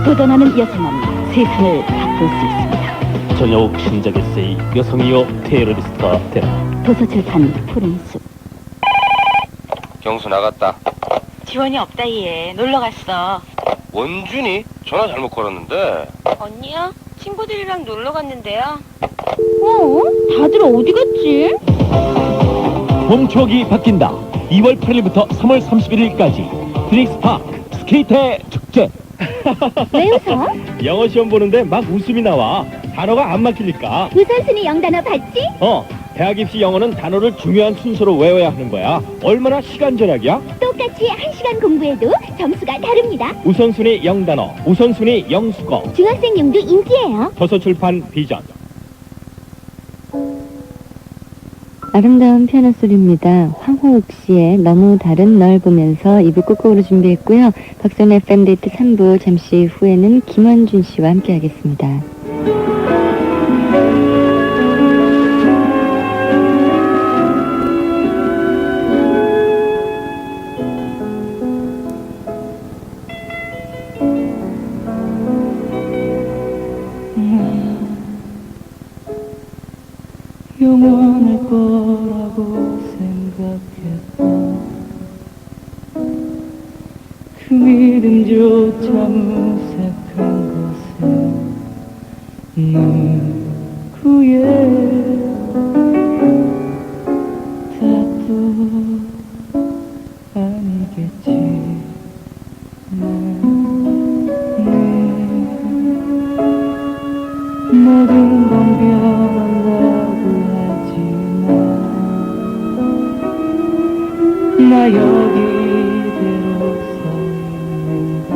도전하는 여성은 세상을 바꿀 수 있습니다. 전여욱 신작 에세이 여성이여 테러리스트가 되라. 도서출판 푸른숲. 경수 나갔다. 지원이 없다 얘. 놀러 갔어. 원준이? 전화 잘못 걸었는데. 언니요? 친구들이랑 놀러 갔는데요. 다들 어디 갔지? 봄 추억이 바뀐다. 2월 8일부터 3월 31일까지 드릭스파크 스케이트 축제. 왜 웃어? 영어 시험 보는데 막 웃음이 나와. 단어가 안 막히니까. 우선순위 영단어 봤지? 대학 입시 영어는 단어를 중요한 순서로 외워야 하는 거야. 얼마나 시간 절약이야? 똑같이 1시간 공부해도 점수가 다릅니다. 우선순위 영단어, 우선순위 영수거. 중학생용도 인기예요. 도서출판 비전. 아름다운 피아노 소리입니다. 황호욱 씨의 너무 다른 널 보면서 2부 끝곡으로 준비했고요. 박선의 FM데이트 3부 잠시 후에는 김원준 씨와 함께 하겠습니다. 영원할 거라고 생각했던 그 믿음조차 무색한 것은 누구의 탓도 아니겠지. 모든 건 변한다고 하지만 나 여기대로 서 있는 건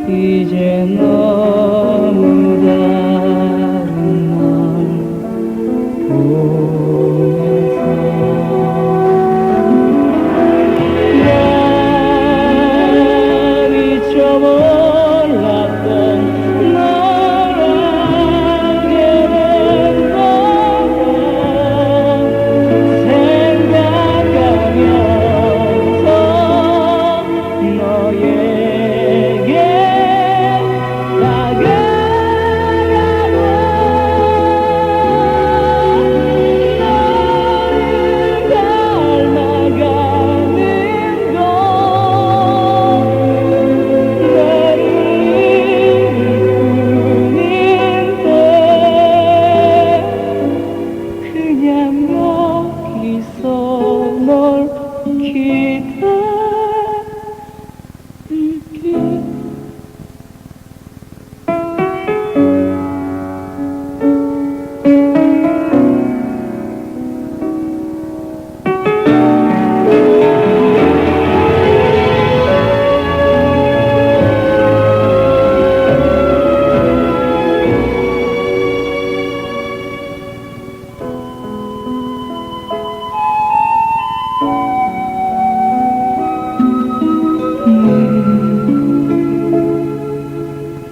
이제 너무 다른 널 보면서 난 잊혀버렸던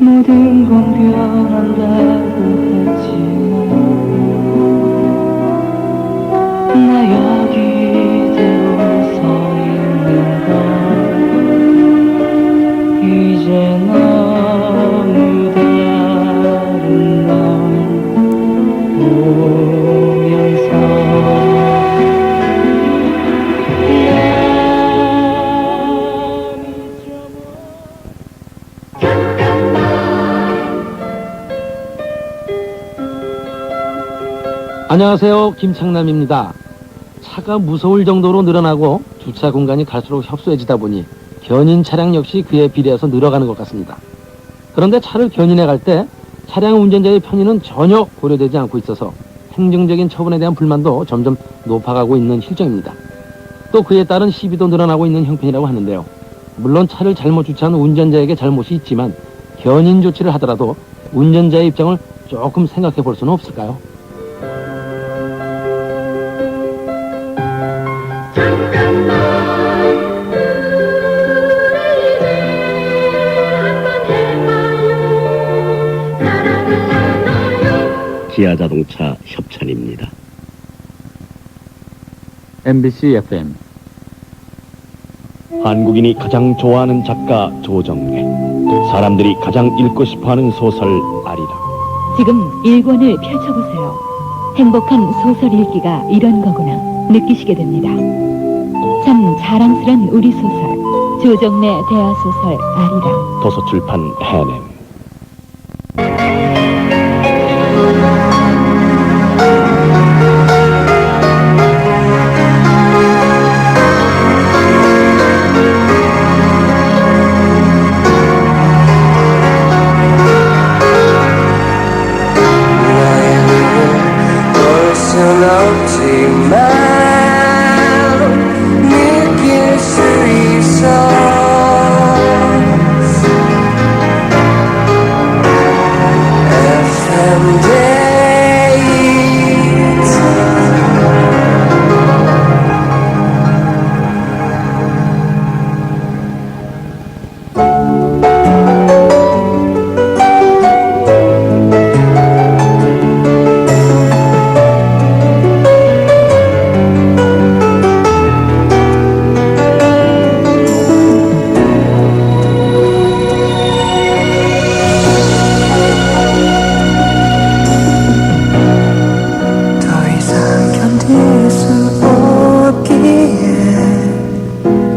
모든 건 변한다고 했지만 나 여기대로 서 있는 건 이제 너무 다른 널 보면서 안녕하세요, 김창남입니다. 차가 무서울 정도로 늘어나고 주차 공간이 갈수록 협소해지다 보니 견인 차량 역시 그에 비례해서 늘어가는 것 같습니다. 그런데 차를 견인해 갈 때 차량 운전자의 편의는 전혀 고려되지 않고 있어서 행정적인 처분에 대한 불만도 점점 높아가고 있는 실정입니다. 또 그에 따른 시비도 늘어나고 있는 형편이라고 하는데요. 물론 차를 잘못 주차한 운전자에게 잘못이 있지만 견인 조치를 하더라도 운전자의 입장을 조금 생각해 볼 수는 없을까요? 기아자동차 협찬입니다. MBC FM 한국인이 가장 좋아하는 작가 조정래. 사람들이 가장 읽고 싶어하는 소설 아리랑. 지금 일권을 펼쳐보세요. 행복한 소설 읽기가 이런 거구나 느끼시게 됩니다. 참 자랑스런 우리 소설 조정래 대하소설 아리랑. 도서출판 해냄. 순 없지만 느낄 수 있어 FM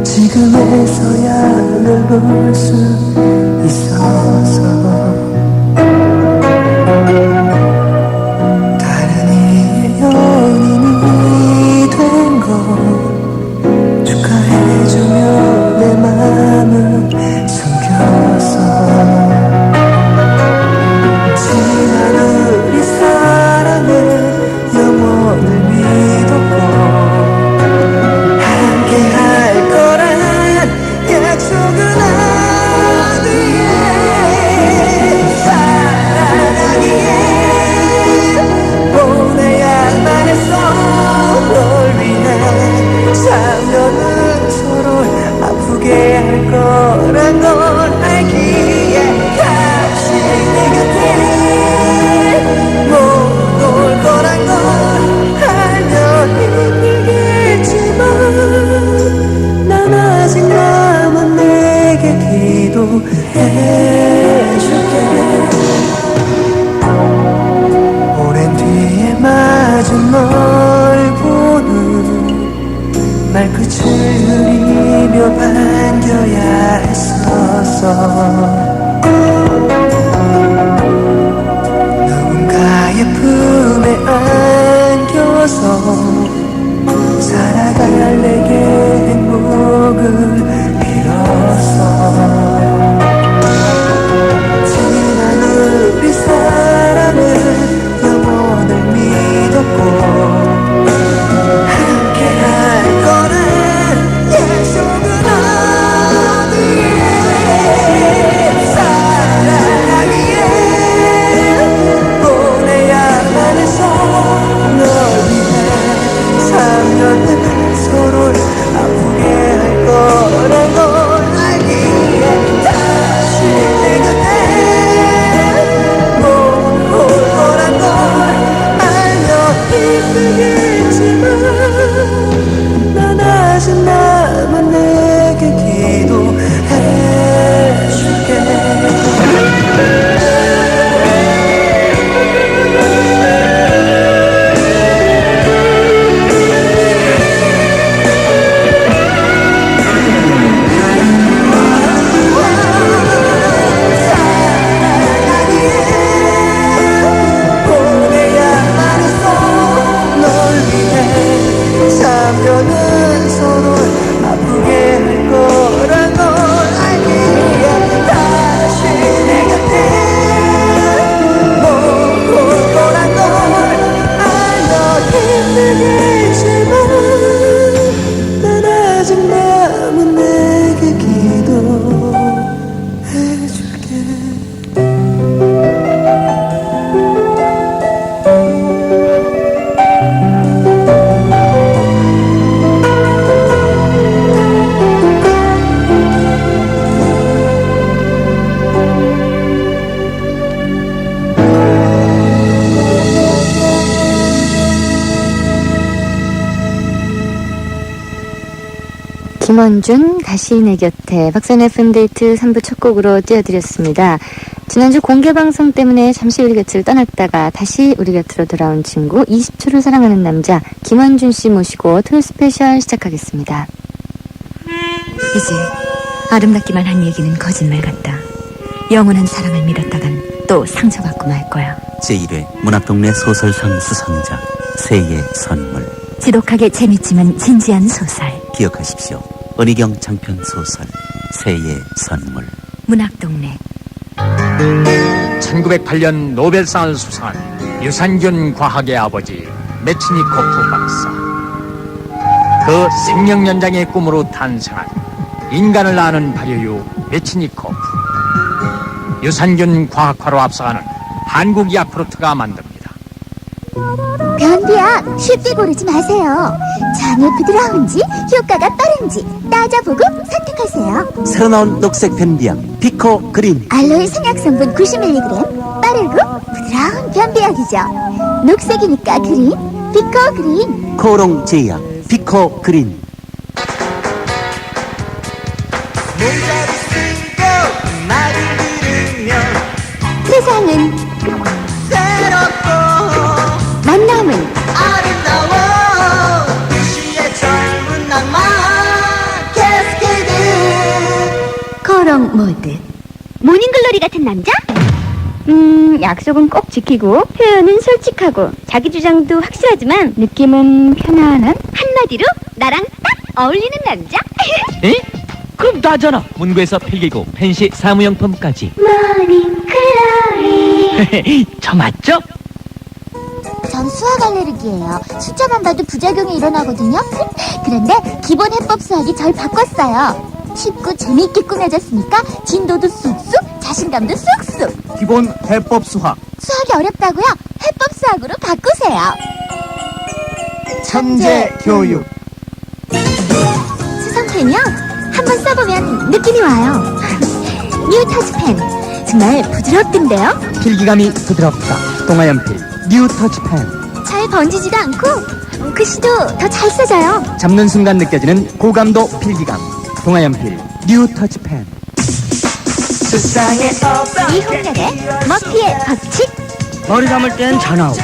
지금에서야 널 볼 수 있어서 다른 이의 연인이 된 걸 축하해주며 내 맘을 숨겼어 지난 우리 사랑은 영원을 믿었고 할 거란 걸 알기에 다시 내 곁에 못 올 거란 걸 알면 힘들겠지만 난 아직 남은 내게 기도해줄게 오랜 뒤에 마주 널 보는 말끝을 흐리며 반겨야 했었어 누군가의 품에 안겨서 살아갈 내게 행복을 빌었어 지난 우리 사랑은 영원을 믿었고 서로를 아프게 할 거란 걸 알기에 다시 내 곁에 못 올 거란 걸 알면 힘들겠지만 난 아직 남은 내게 기도해줄게 김원준 다시 내 곁에 박선의 FM데이트 3부 첫 곡으로 띄워드렸습니다. 지난주 공개방송 때문에 잠시 우리 곁을 떠났다가 다시 우리 곁으로 돌아온 친구 20초를 사랑하는 남자 김원준 씨 모시고 토요 스페셜 시작하겠습니다. 이제 아름답기만 한 얘기는 거짓말 같다. 영원한 사랑을 믿었다간 또 상처받고 말 거야. 제1회 문학동네 소설상 수상자 새의 선물. 지독하게 재밌지만 진지한 소설. 기억하십시오. 은희경 장편 소설 새의 선물. 문학동네. 1908년 노벨상을 수상한 유산균 과학의 아버지 메치니코프 박사. 그 생명연장의 꿈으로 탄생한 인간을 아는 발효유 메치니코프. 유산균 과학화로 앞서가는 한국 야쿠르트가 만듭니다. 변비약 쉽게 고르지 마세요. 전혀 부드러운지 효과가 빠른지 따져보고 선택하세요. 새로 나온 녹색 변비약 피코 그린. 알로에 생약 성분 90mg, 빠르고 부드러운 변비약이죠. 녹색이니까 그린, 피코 그린. 코롱 제약 피코 그린. 모자를 쓰고 말을 들으면 세상은 새롭고 만남은 아름다워. 시의 젊은 낭만 캐스케이드. 코롱 모드. 모닝글로리 같은 남자? 약속은 꼭 지키고 표현은 솔직하고 자기 주장도 확실하지만 느낌은 편안한. 한마디로 나랑 딱 어울리는 남자? 에? 그럼 나잖아. 문구에서 필기고 펜시 사무용품까지. 모닝글로리. 저 맞죠? 전 수학 알레르기예요. 숫자만 봐도 부작용이 일어나거든요. 그런데 기본 해법 수학이 절 바꿨어요. 쉽고 재미있게 꾸며졌으니까 진도도 쑥쑥, 자신감도 쑥쑥. 기본 해법 수학. 수학이 어렵다고요? 해법 수학으로 바꾸세요. 천재 교육. 수성펜이요? 한번 써보면 느낌이 와요. 뉴 터치펜. 정말 부드럽던데요? 필기감이 부드럽다. 동아연필 뉴 터치펜. 잘 번지지도 않고 글씨도 더 잘 써져요. 잡는 순간 느껴지는 고감도 필기감. 동아연필 뉴 터치펜. 세상에 없어 이홍렬의 머피의 법칙. 머리 감을 땐 전화 오고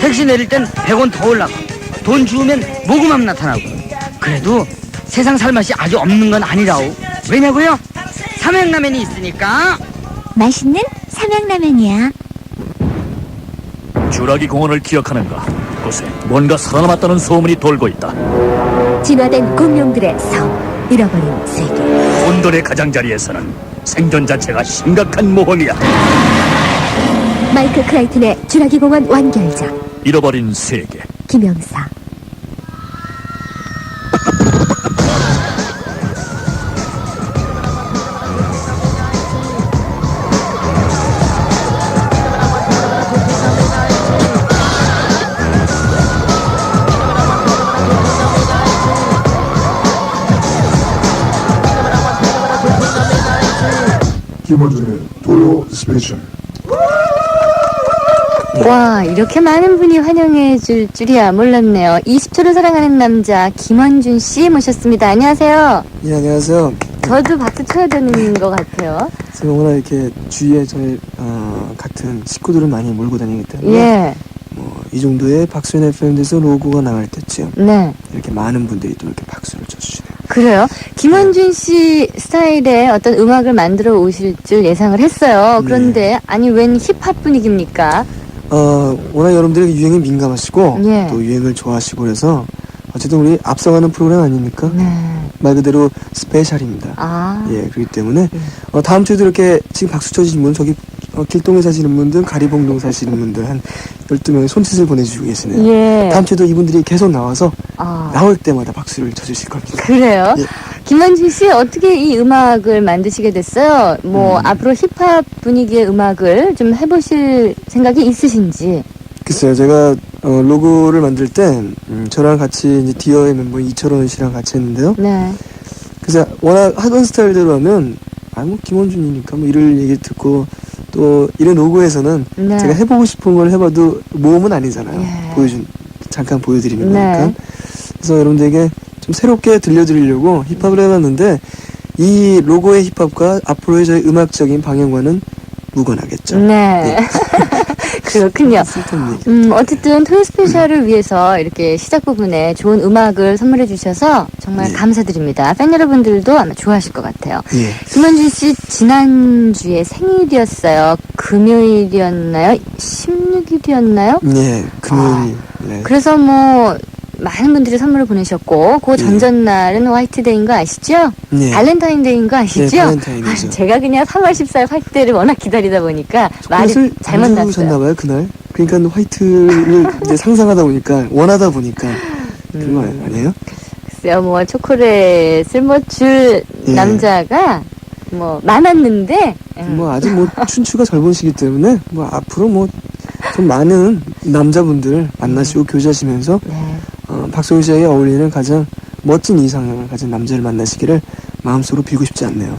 택시 내릴 땐 100원 더 올라가 돈 주우면 모금함 나타나고. 그래도 세상 살맛이 아주 없는 건 아니라오. 왜냐고요? 삼양라면이 있으니까. 맛있는 삼양라면이야. 주라기 공원을 기억하는가? 그곳에 뭔가 살아남았다는 소문이 돌고 있다. 진화된 공룡들의 성. 잃어버린 세계. 온돌의 가장자리에서는 생존 자체가 심각한 모험이야. 마이클 크라이튼의 주라기 공원 완결작. 잃어버린 세계. 김영사. 김원준의 도요 스페셜. 와, 이렇게 많은 분이 환영해 줄 줄이야 몰랐네요. 20초를 사랑하는 남자 김원준 씨 모셨습니다. 안녕하세요. 예, 안녕하세요. 저도 박수 쳐야 되는 것 같아요. 제가 워낙 이렇게 주위에 저희 같은 식구들을 많이 몰고 다니기 때문에 예. 이 정도의 박수현 FM에서 로고가 나갈 때쯤 네. 이렇게 많은 분들이 또 이렇게 박수를 쳐주시네요. 그래요? 김원준 씨 스타일의 어떤 음악을 만들어 오실 줄 예상을 했어요. 그런데 아니 웬 힙합 분위기입니까? 워낙 여러분들이 유행에 민감하시고 예. 또 유행을 좋아하시고 그래서 어쨌든 우리 앞서가는 프로그램 아닙니까? 네. 말 그대로 스페셜입니다. 아. 예, 그렇기 때문에 다음 주에도 이렇게 지금 박수 쳐주신 분 저기 길동에 사시는 분들, 가리봉동 사시는 분들 한 12명의 손짓을 보내주시고 계시네요. 예. 다음 주에도 이분들이 계속 나와서 아. 나올 때마다 박수를 쳐주실 겁니다. 그래요? 예. 김원준 씨 어떻게 이 음악을 만드시게 됐어요? 뭐 앞으로 힙합 분위기의 음악을 좀 해보실 생각이 있으신지? 글쎄요, 제가 로고를 만들 때 저랑 같이 이제 디어의 멤버 이철원 씨랑 같이 했는데요. 네. 그래서 워낙 하던 스타일대로 하면 뭐 김원준이니까 뭐 이럴 얘기 듣고 또 이런 로고에서는 네. 제가 해보고 싶은 걸 해봐도 모험은 아니잖아요. 잠깐 보여드리는 거니까. 네. 그래서 여러분들에게 좀 새롭게 들려드리려고 힙합을 해봤는데 이 로고의 힙합과 앞으로의 저희 음악적인 방향과는 무관하겠죠. 네. 예. 그렇군요. 쓸데없는 얘기. 어쨌든 토요 스페셜을 위해서 이렇게 시작 부분에 좋은 음악을 선물해 주셔서 정말 감사드립니다. 팬 여러분들도 아마 좋아하실 것 같아요. 예. 김원준 씨 지난주에 생일이었어요. 금요일이었나요? 16일이었나요? 네, 금요일. 네. 그래서 뭐 많은 분들이 선물을 보내셨고 그 전전날은 화이트데이인 거 아시죠? 네. 발렌타인데이인 거 아시죠? 네, 발렌타인이죠. 제가 그냥 3월 14일 화이트데이를 워낙 기다리다 보니까 말이 초콜릿을 잘못 안 났어요. 주셨나봐요 그날. 그러니까 화이트를 이제 상상하다 보니까 원하다 보니까 그런 거 아니에요? 글쎄요, 뭐 초콜릿을 뭐 줄 남자가 뭐 많았는데 뭐 아직 뭐 춘추가 젊은 시기 때문에 뭐 앞으로 뭐 좀 많은 남자분들을 만나시고 교제하시면서 박소희 씨에게 어울리는 가장 멋진 이상형을 가진 남자를 만나시기를 마음속으로 빌고 싶지 않네요.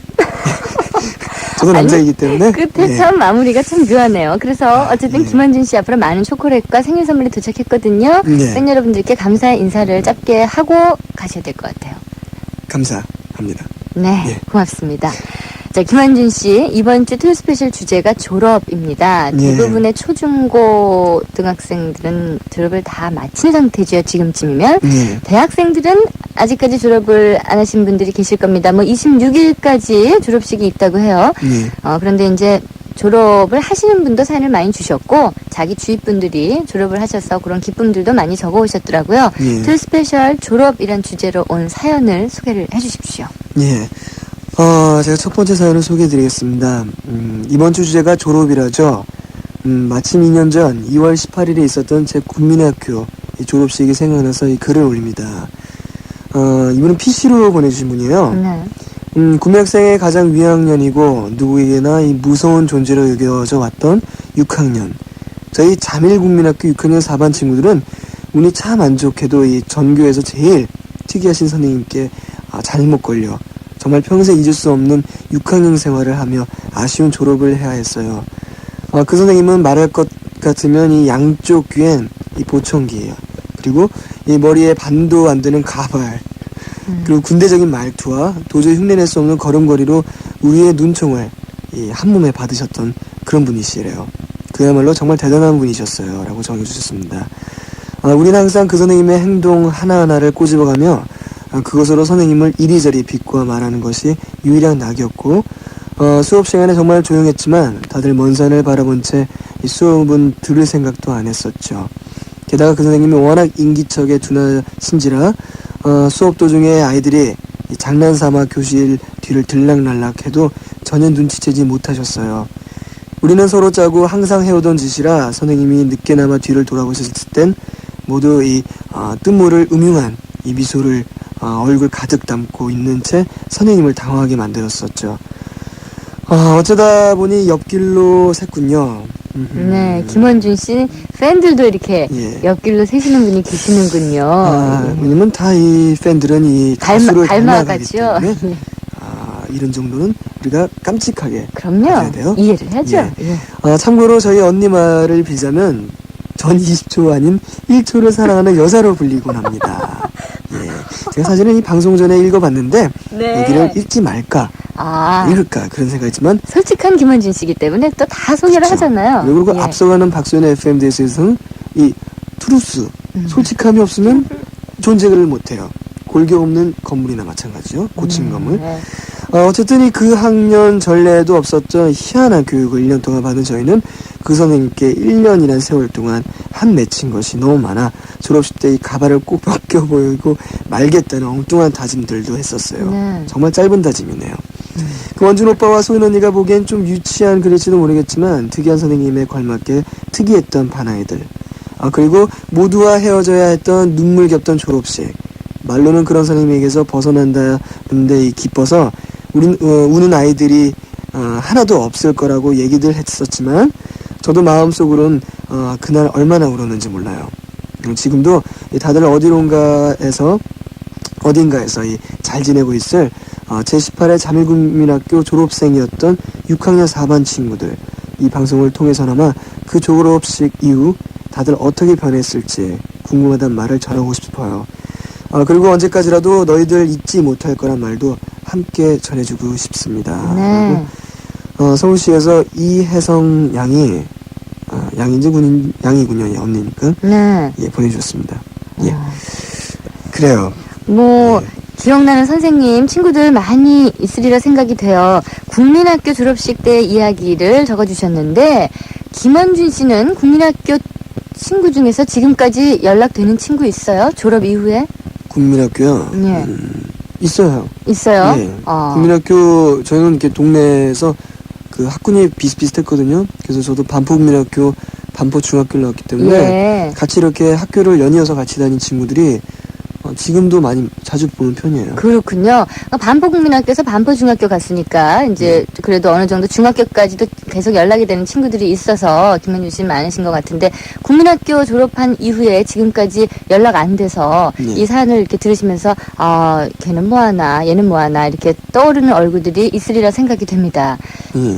저도 남자이기 때문에. 끝에 참 마무리가 참 묘하네요. 그래서 어쨌든 김원준 씨 앞으로 많은 초콜릿과 생일 선물이 도착했거든요. 네. 팬 여러분들께 감사의 인사를 짧게 하고 가셔야 될 것 같아요. 감사합니다. 네, 고맙습니다. 자, 김원준 씨, 이번 주 토요 스페셜 주제가 졸업입니다. 대부분의 초중고 등학생들은 졸업을 다 마친 상태죠, 지금쯤이면. 대학생들은 아직까지 졸업을 안 하신 분들이 계실 겁니다. 뭐 26일까지 졸업식이 있다고 해요. 그런데 이제 졸업을 하시는 분도 사연을 많이 주셨고 자기 주위 분들이 졸업을 하셔서 그런 기쁨들도 많이 적어 오셨더라고요. 토요 스페셜 졸업이란 주제로 온 사연을 소개를 해주십시오. 예. 제가 첫 번째 사연을 소개해드리겠습니다. 이번 주 주제가 졸업이라죠. 마침 2년 전 2월 18일에 있었던 제 국민학교 졸업식이 생각나서 이 글을 올립니다. 이분은 PC로 보내주신 분이에요. 국민학생의 가장 위학년이고 누구에게나 이 무서운 존재로 여겨져 왔던 6학년. 저희 자밀국민학교 6학년 4반 친구들은 운이 참 안 좋게도 이 전교에서 제일 특이하신 선생님께 잘못 걸려 정말 평생 잊을 수 없는 6학년 생활을 하며 아쉬운 졸업을 해야 했어요. 그 선생님은 말할 것 같으면 이 양쪽 귀엔 이 보청기예요. 그리고 이 머리에 반도 안 되는 가발. 그리고 군대적인 말투와 도저히 흉내낼 수 없는 걸음걸이로 우리의 눈총을 이 한몸에 받으셨던 그런 분이시래요. 그야말로 정말 대단한 분이셨어요. 라고 정해주셨습니다. 우리는 항상 그 선생님의 행동 하나하나를 꼬집어가며 그것으로 선생님을 이리저리 비꼬아 말하는 것이 유일한 낙이었고 수업 시간에 정말 조용했지만 다들 먼 산을 바라본 채 이 수업은 들을 생각도 안 했었죠. 게다가 그 선생님이 워낙 인기척에 둔하신지라 수업 도중에 아이들이 장난삼아 교실 뒤를 들락날락해도 전혀 눈치채지 못하셨어요. 우리는 서로 짜고 항상 해오던 짓이라 선생님이 늦게나마 뒤를 돌아보셨을 땐 모두 이 뜬모를 음흉한 이 미소를 얼굴 가득 담고 있는 채 선생님을 당황하게 만들었었죠. 어쩌다 보니 옆길로 샜군요. 네, 김원준 씨 팬들도 이렇게 옆길로 새시는 분이 계시는군요. 왜냐면 다 이 팬들은 이 가수를 닮아가기 닮아가죠. 때문에 이런 정도는 우리가 깜찍하게 그럼요. 해야 돼요. 이해를 해야죠. 참고로 저희 언니 말을 빌자면 전 20초 아닌 1초를 사랑하는 여자로 불리곤 합니다. 제가 사실은 이 방송 전에 읽어봤는데 여기를 읽지 말까 읽을까 그런 생각이지만 솔직한 김원준 씨이기 때문에 또 다 소개를 하잖아요. 그리고 앞서가는 박소연의 FM대에서는 이 트루스 솔직함이 없으면 존재를 못해요. 골격 없는 건물이나 마찬가지죠. 고층 건물. 어쨌든 그 학년 전례에도 없었던 희한한 교육을 1년 동안 받은 저희는 그 선생님께 1년이란 세월 동안 한 맺힌 것이 너무 많아 졸업식 때 이 가발을 꼭 벗겨 보이고 말겠다는 엉뚱한 다짐들도 했었어요. 정말 짧은 다짐이네요. 그 원준 오빠와 소연 언니가 보기엔 좀 유치한 글일지도 모르겠지만 특이한 선생님에 걸맞게 특이했던 반아이들. 그리고 모두와 헤어져야 했던 눈물 겹던 졸업식. 말로는 그런 선생님에게서 벗어난다는데 기뻐서 우는 아이들이 하나도 없을 거라고 얘기들 했었지만 저도 마음속으로는 그날 얼마나 울었는지 몰라요. 지금도 다들 어딘가에서 잘 지내고 있을 제18회 자밀국민학교 졸업생이었던 6학년 4반 친구들 이 방송을 통해서나마 그 졸업식 이후 다들 어떻게 변했을지 궁금하단 말을 전하고 싶어요. 그리고 언제까지라도 너희들 잊지 못할 거란 말도 함께 전해주고 싶습니다. 그리고 서울시에서 이혜성 양이 양인재 군인 양이군요. 예, 언니니까. 네. 예, 보내주셨습니다. 예. 그래요. 뭐 기억나는 선생님, 친구들 많이 있으리라 생각이 돼요. 국민학교 졸업식 때 이야기를 적어주셨는데 김원준 씨는 국민학교 친구 중에서 지금까지 연락되는 친구 있어요? 졸업 이후에? 국민학교요? 네. 있어요. 있어요? 예. 국민학교 저희는 이렇게 동네에서 그 학군이 비슷비슷했거든요. 그래서 저도 반포국민학교 반포중학교를 나왔기 때문에 예. 같이 이렇게 학교를 연이어서 같이 다닌 친구들이 지금도 많이 자주 보는 편이에요. 그렇군요. 반포국민학교에서 반포중학교 갔으니까 이제 그래도 어느 정도 중학교까지도 계속 연락이 되는 친구들이 있어서 김현준 씨는 많으신 것 같은데 국민학교 졸업한 이후에 지금까지 연락 안 돼서 이 사연을 이렇게 들으시면서 걔는 뭐하나 얘는 뭐하나 이렇게 떠오르는 얼굴들이 있으리라 생각이 됩니다.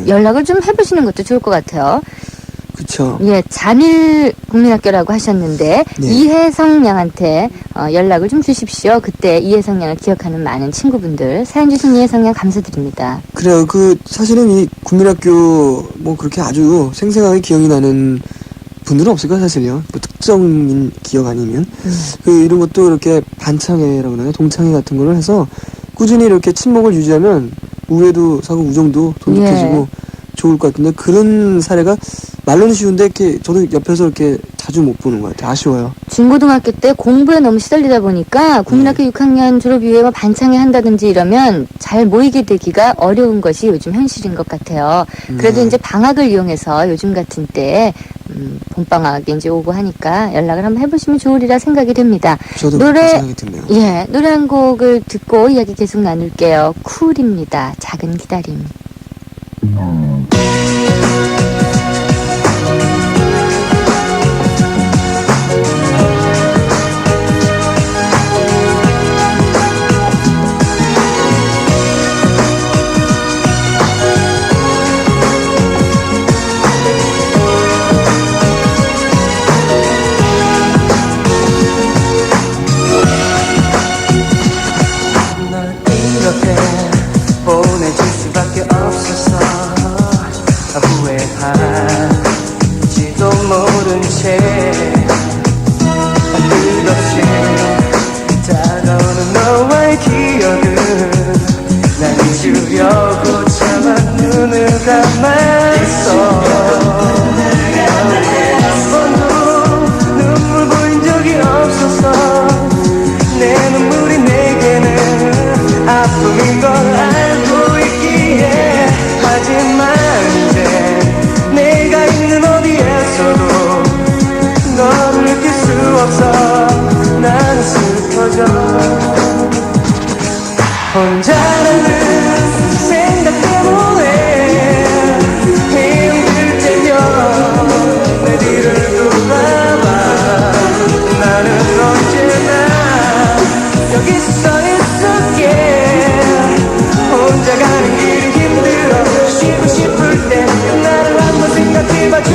연락을 좀 해보시는 것도 좋을 것 같아요. 그렇죠. 예, 잔일 국민학교라고 하셨는데 이혜성 양한테 연락을 좀 주십시오. 그때 이혜성 양을 기억하는 많은 친구분들 사연 주신 이혜성 양 감사드립니다. 그래요. 사실은 이 국민학교 뭐 그렇게 아주 생생하게 기억이 나는 분들은 없을 거예요, 사실요. 뭐 특정인 기억 아니면 이런 것도 이렇게 반창회라고 하나요? 동창회 같은 걸로 해서 꾸준히 이렇게 친목을 유지하면 우애도 사고 우정도 돈독해지고 좋을 것 같은데 그런 사례가 말로는 쉬운데 이렇게 저도 옆에서 이렇게 자주 못 보는 것 같아요. 아쉬워요. 중고등학교 때 공부에 너무 시달리다 보니까 국민학교 6학년 졸업 이후에 뭐 반창회 한다든지 이러면 잘 모이게 되기가 어려운 것이 요즘 현실인 것 같아요. 그래도 이제 방학을 이용해서 요즘 같은 때 봄방학이 이제 오고 하니까 연락을 한번 해보시면 좋으리라 생각이 됩니다. 저도 노래 생각이 드네요. 예, 노래 한 곡을 듣고 이야기 계속 나눌게요. 쿨입니다. 작은 기다림. 이렇게 보내줄 수밖에 없어서 후회할지도 모른 채 끝없이 다가오는 너와의 기억을 난 잊으려고 참아 눈을 감았어. 한 번도 눈물 보인 적이 없어서 내 눈물이 내게는 아픔인 걸 알고 있기에 하지만 이제 내가 있는 어디에서도 너를 느낄 수 없어. 난 슬퍼져. 혼자라는 생각 때문에 힘들 때면 내 뒤를 돌아봐. 나는 언제나 여기 서 있을게. 혼자 가는 길이 힘들어 쉬고 싶을 때 나를 한번 생각해봐줘.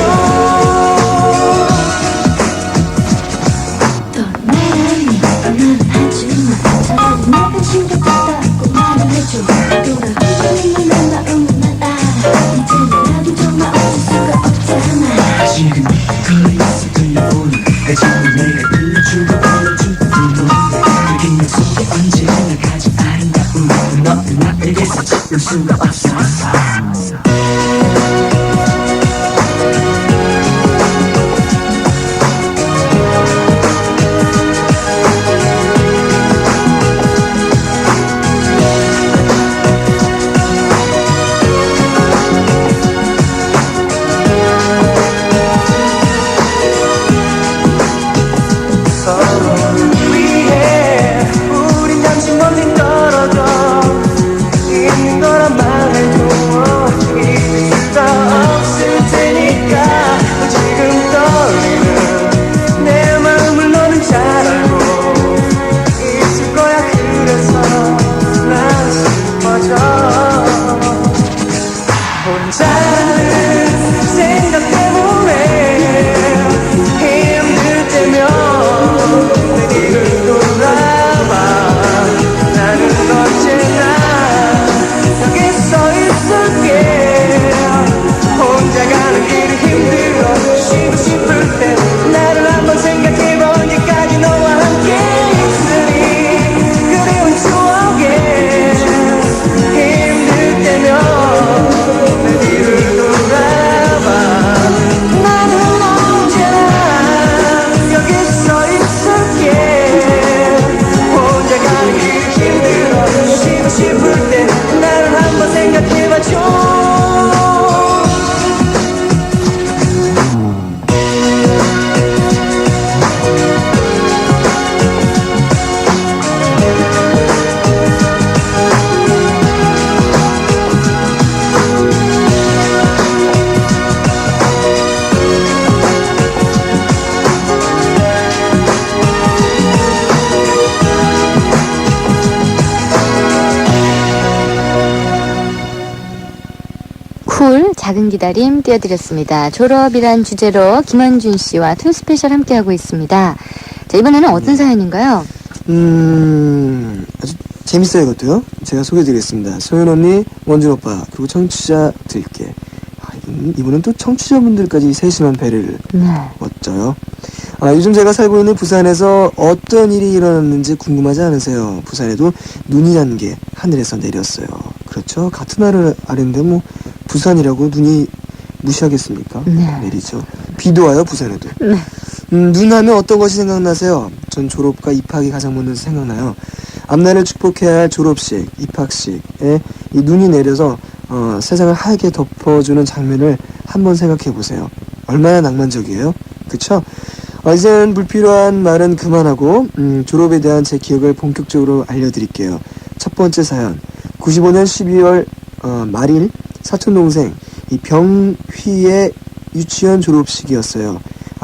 지금 거리에서 들려오는 내 잠을 내가 들려주고 불러준 그 기억 속에 언제나 가진 아름다움 너는 나에게서 지울 수가 없어. 혼자 가는 길이 힘들어 쉬고 작은 기다림 띄워드렸습니다. 졸업이란 주제로 김원준 씨와 툴 스페셜 함께하고 있습니다. 자, 이번에는 어떤 사연인가요? 아주 재밌어요, 이것도요. 제가 소개해드리겠습니다. 소연 언니, 원준 오빠, 그리고 청취자들께. 이분은 또 청취자분들까지 세심한 배려를 멋져요. 요즘 제가 살고 있는 부산에서 어떤 일이 일어났는지 궁금하지 않으세요? 부산에도 눈이라는 게 하늘에서 내렸어요. 그렇죠? 같은 나라 아래인데 뭐 부산이라고 눈이 무시하겠습니까? 내리죠. 비도 와요, 부산에도. 눈 하면 어떤 것이 생각나세요? 전 졸업과 입학이 가장 먼저 생각나요. 앞날을 축복해야 할 졸업식, 입학식에 이 눈이 내려서 세상을 하얗게 덮어주는 장면을 한번 생각해 보세요. 얼마나 낭만적이에요? 그쵸? 이제는 불필요한 말은 그만하고 졸업에 대한 제 기억을 본격적으로 알려드릴게요. 첫 번째 사연, 95년 12월 말일 사촌동생 이 병휘의 유치원 졸업식이었어요.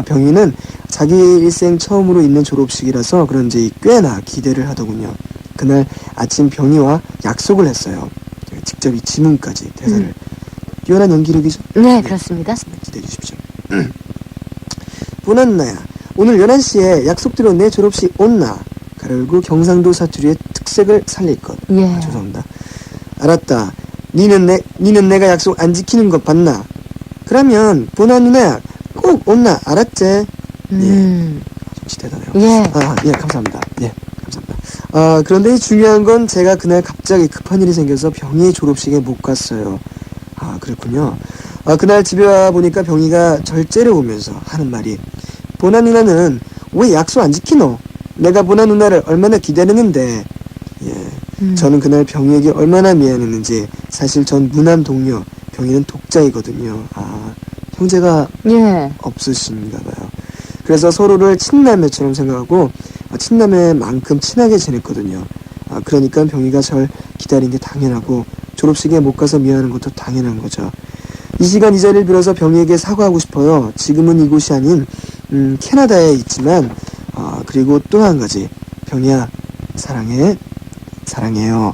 병휘는 자기 일생 처음으로 있는 졸업식이라서 그런지 꽤나 기대를 하더군요. 그날 아침 병휘와 약속을 했어요. 직접 이 지문까지 대사를. 뛰어난 연기력이죠? 네, 그렇습니다. 기대해 주십시오. 보난나야, 오늘 11시에 약속대로 내 졸업식 온나. 가르고 경상도 사투리의 특색을 살릴 것. 죄송합니다. 알았다. 니는 내가 약속 안 지키는 거 봤나? 그러면 보나 누나야 꼭 온나. 알았지? 정치 대단해요. 예, 감사합니다. 예, 감사합니다. 그런데 중요한 건 제가 그날 갑자기 급한 일이 생겨서 병희의 졸업식에 못 갔어요. 그랬군요. 그날 집에 와 보니까 병희가 절 째려보면서 하는 말이, 보나 누나는 왜 약속 안 지키노? 내가 보나 누나를 얼마나 기다렸는데. 저는 그날 병희에게 얼마나 미안했는지. 사실 전 무남 동료, 병희는 독자이거든요. 형제가 없으신가 봐요. 그래서 서로를 친남매처럼 생각하고 친남매만큼 친하게 지냈거든요. 그러니까 병희가 절 기다린 게 당연하고 졸업식에 못 가서 미안한 것도 당연한 거죠. 이 시간 이 자리를 빌어서 병희에게 사과하고 싶어요. 지금은 이곳이 아닌 캐나다에 있지만 그리고 또 한 가지, 병희야 사랑해요.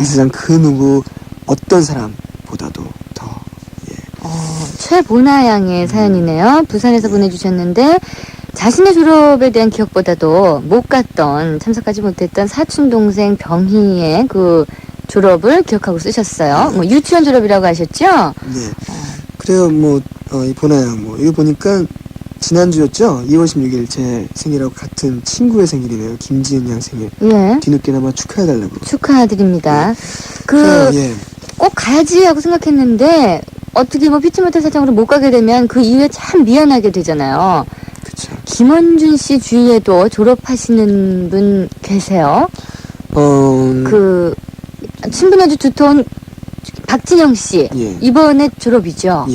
이 세상 그 누구 어떤 사람보다도 더. 최보나 양의 사연이네요. 부산에서 보내주셨는데 자신의 졸업에 대한 기억보다도 못 갔던, 참석하지 못했던 사촌동생 병희의 그 졸업을 기억하고 쓰셨어요. 뭐 유치원 졸업이라고 하셨죠? 네. 그래요. 이 보나 양 이거 보니까 지난주였죠? 2월 16일 제 생일하고 같은 친구의 생일이네요. 김지은 양 생일. 뒤늦게나마 축하해달라고. 축하드립니다. 꼭 가야지 하고 생각했는데 어떻게 피치 못할 사정으로 못 가게 되면 그 이후에 참 미안하게 되잖아요. 그쵸. 김원준 씨 주위에도 졸업하시는 분 계세요? 친분 아주 두터운 박진영 씨. 이번에 졸업이죠?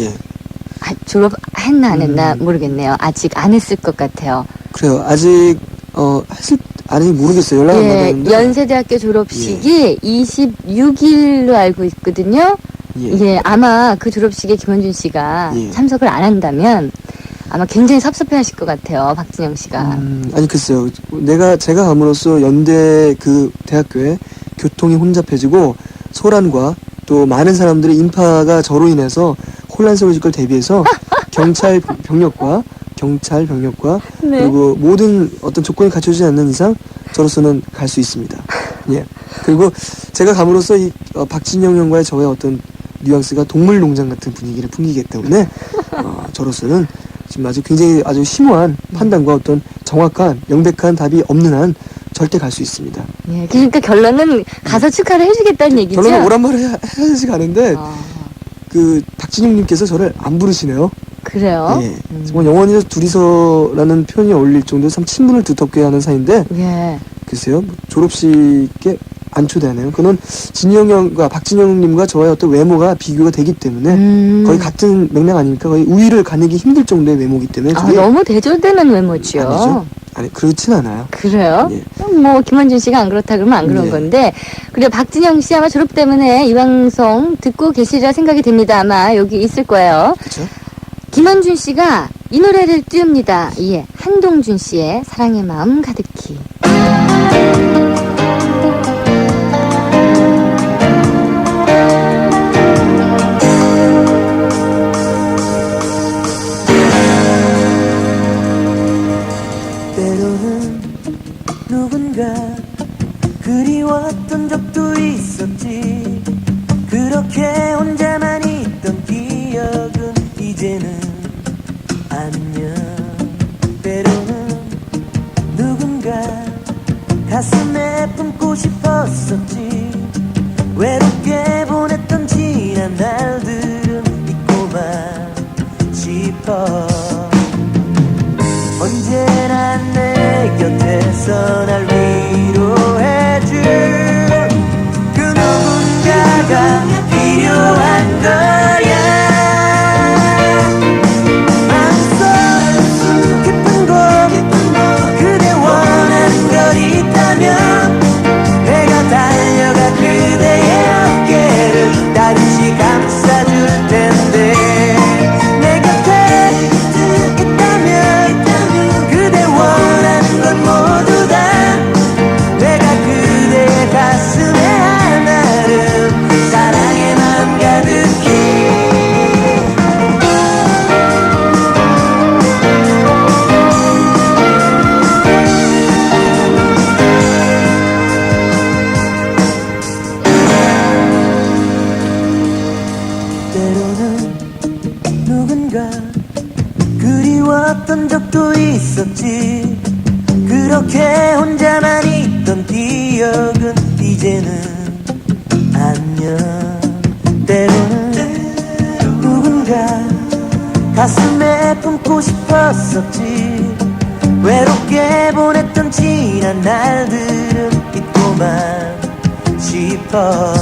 졸업했나 안 했나 모르겠네요. 아직 안 했을 것 같아요. 그래요. 아직 모르겠어요. 연락 안 받았는데. 연세대학교 졸업식이 26일로 알고 있거든요. 아마 그 졸업식에 김원준 씨가 참석을 안 한다면 아마 굉장히 섭섭해하실 것 같아요. 박진영 씨가. 글쎄요. 제가 감으로써 연대 그 대학교에 교통이 혼잡해지고 소란과 또 많은 사람들의 인파가 저로 인해서 혼란스러워질 걸 대비해서 경찰 병력과 그리고 모든 어떤 조건이 갖춰지지 않는 이상 저로서는 갈 수 있습니다. 그리고 제가 감으로써 이 박진영 형과의 저의 어떤 뉘앙스가 동물농장 같은 분위기를 풍기기 때문에 저로서는 지금 굉장히 심오한 판단과 어떤 정확한 명백한 답이 없는 한 절대 갈 수 있습니다. 그러니까 결론은 가서 축하를 해주겠다는 얘기죠? 결론은 오란 말을 해야지 가는데 그 박진영님께서 저를 안 부르시네요. 그래요? 정말 영원히 둘이서라는 표현이 어울릴 정도로 참 친분을 두텁게 하는 사이인데 글쎄요, 졸업식에 안 초대하네요. 그건 진영 형과 박진영님과 저의 어떤 외모가 비교가 되기 때문에 거의 같은 맥락 아닙니까? 거의 우위를 가리기 힘들 정도의 외모이기 때문에 너무 대조되는 외모죠. 아니죠. 그렇진 않아요. 그래요? 김원준 씨가 안 그렇다 그러면 안 그런 건데. 그리고 박진영 씨 아마 졸업 때문에 이 방송 듣고 계시리라 생각이 됩니다. 아마 여기 있을 거예요. 그렇죠. 김원준 씨가 이 노래를 띄웁니다. 한동준 씨의 사랑의 마음 가득히. 이제는 안녕. 때로는 누군가 가슴에 품고 싶었었지. 외롭게 보냈던 지난 날들은 잊고만 싶어. 언제나 내 곁에서 날 위로해줄 그 누군가가 필요한 거야. 마음속 깊은 곳 그대 원하는 걸 있다면 내가 달려가 그대의 어깨를 따뜻이 감싸줄 텐데. 내 곁에 있다면 그대 원하는 건 모두 다 내가 그대의 가슴에 하나름 사랑의 마음 가득히. 때로는 누군가 그리웠던 적도 있었지. 그렇게 혼자만 있던 기억은 이제는 안녕. 때로는 누군가 가슴에 품고 싶었었지. 외롭게 보냈던 지난 날들은 잊고만 싶어.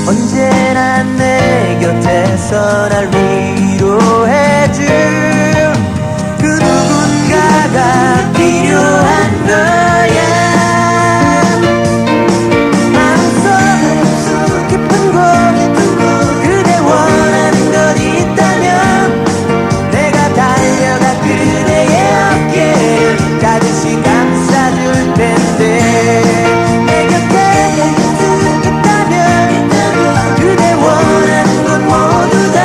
언제나 내 곁에서 날 위로해줄 그 누군가가 필요한 거야. 마음속 깊은 곳 그대 원하는 것 있다면 내가 달려가 그대의 어깨를 가듯이 감싸줄 텐데. 내 곁에 있다면 그대 원하는 건 모두 다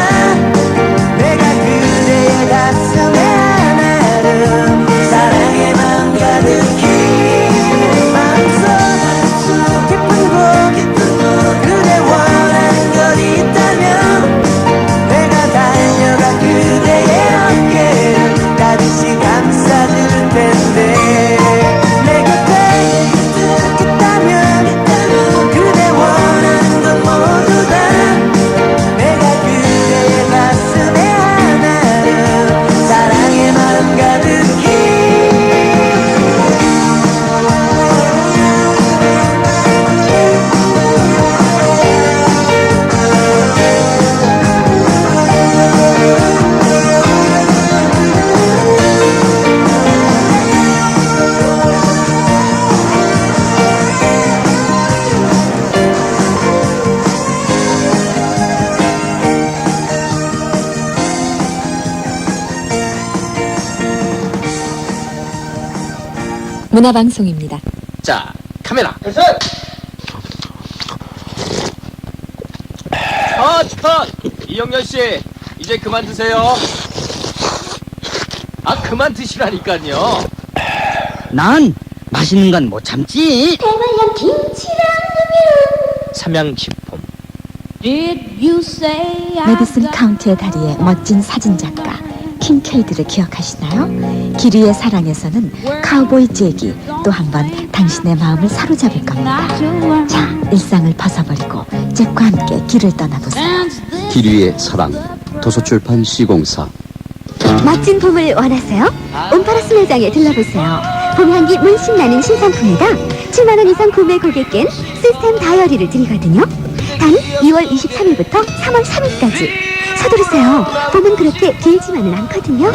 내가 그대의 가슴에 하나름 사랑의 마음 가득히. 마음속 깊은 곳 그대 원하는 것 있다면 내가 달려가 그대의 어깨를 따뜻이 감싸줄 텐데. 내 곁에 있다면 그대 원하는 건 모두 다 내가 그대의 가슴에 하나름 사랑의 마음 가득히. 문화방송입니다. 자, 카메라. 컷! 이영렬 씨, 이제 그만 드세요. 아, 그만 드시라니까요. 난 맛있는 건 못 참지. 대만양 김치랑 삼양식품. 메디슨 카운티의 다리의 멋진 사진작가 킹케이드를 기억하시나요? 길 위의 사랑에서는 카우보이 잭이 또 한 번 당신의 마음을 사로잡을 겁니다. 자, 일상을 벗어버리고 잭과 함께 길을 떠나보세요. 길 위의 사랑. 도서출판 시공사. 멋진 봄을 원하세요? 옴파라스 매장에 들러보세요. 봄 향기 물씬 나는 신상품이다. 7만 원 이상 구매 고객겐 시스템 다이어리를 드리거든요. 단 2월 23일부터 3월 3일까지 서두르세요. 봄은 그렇게 길지만은 않거든요.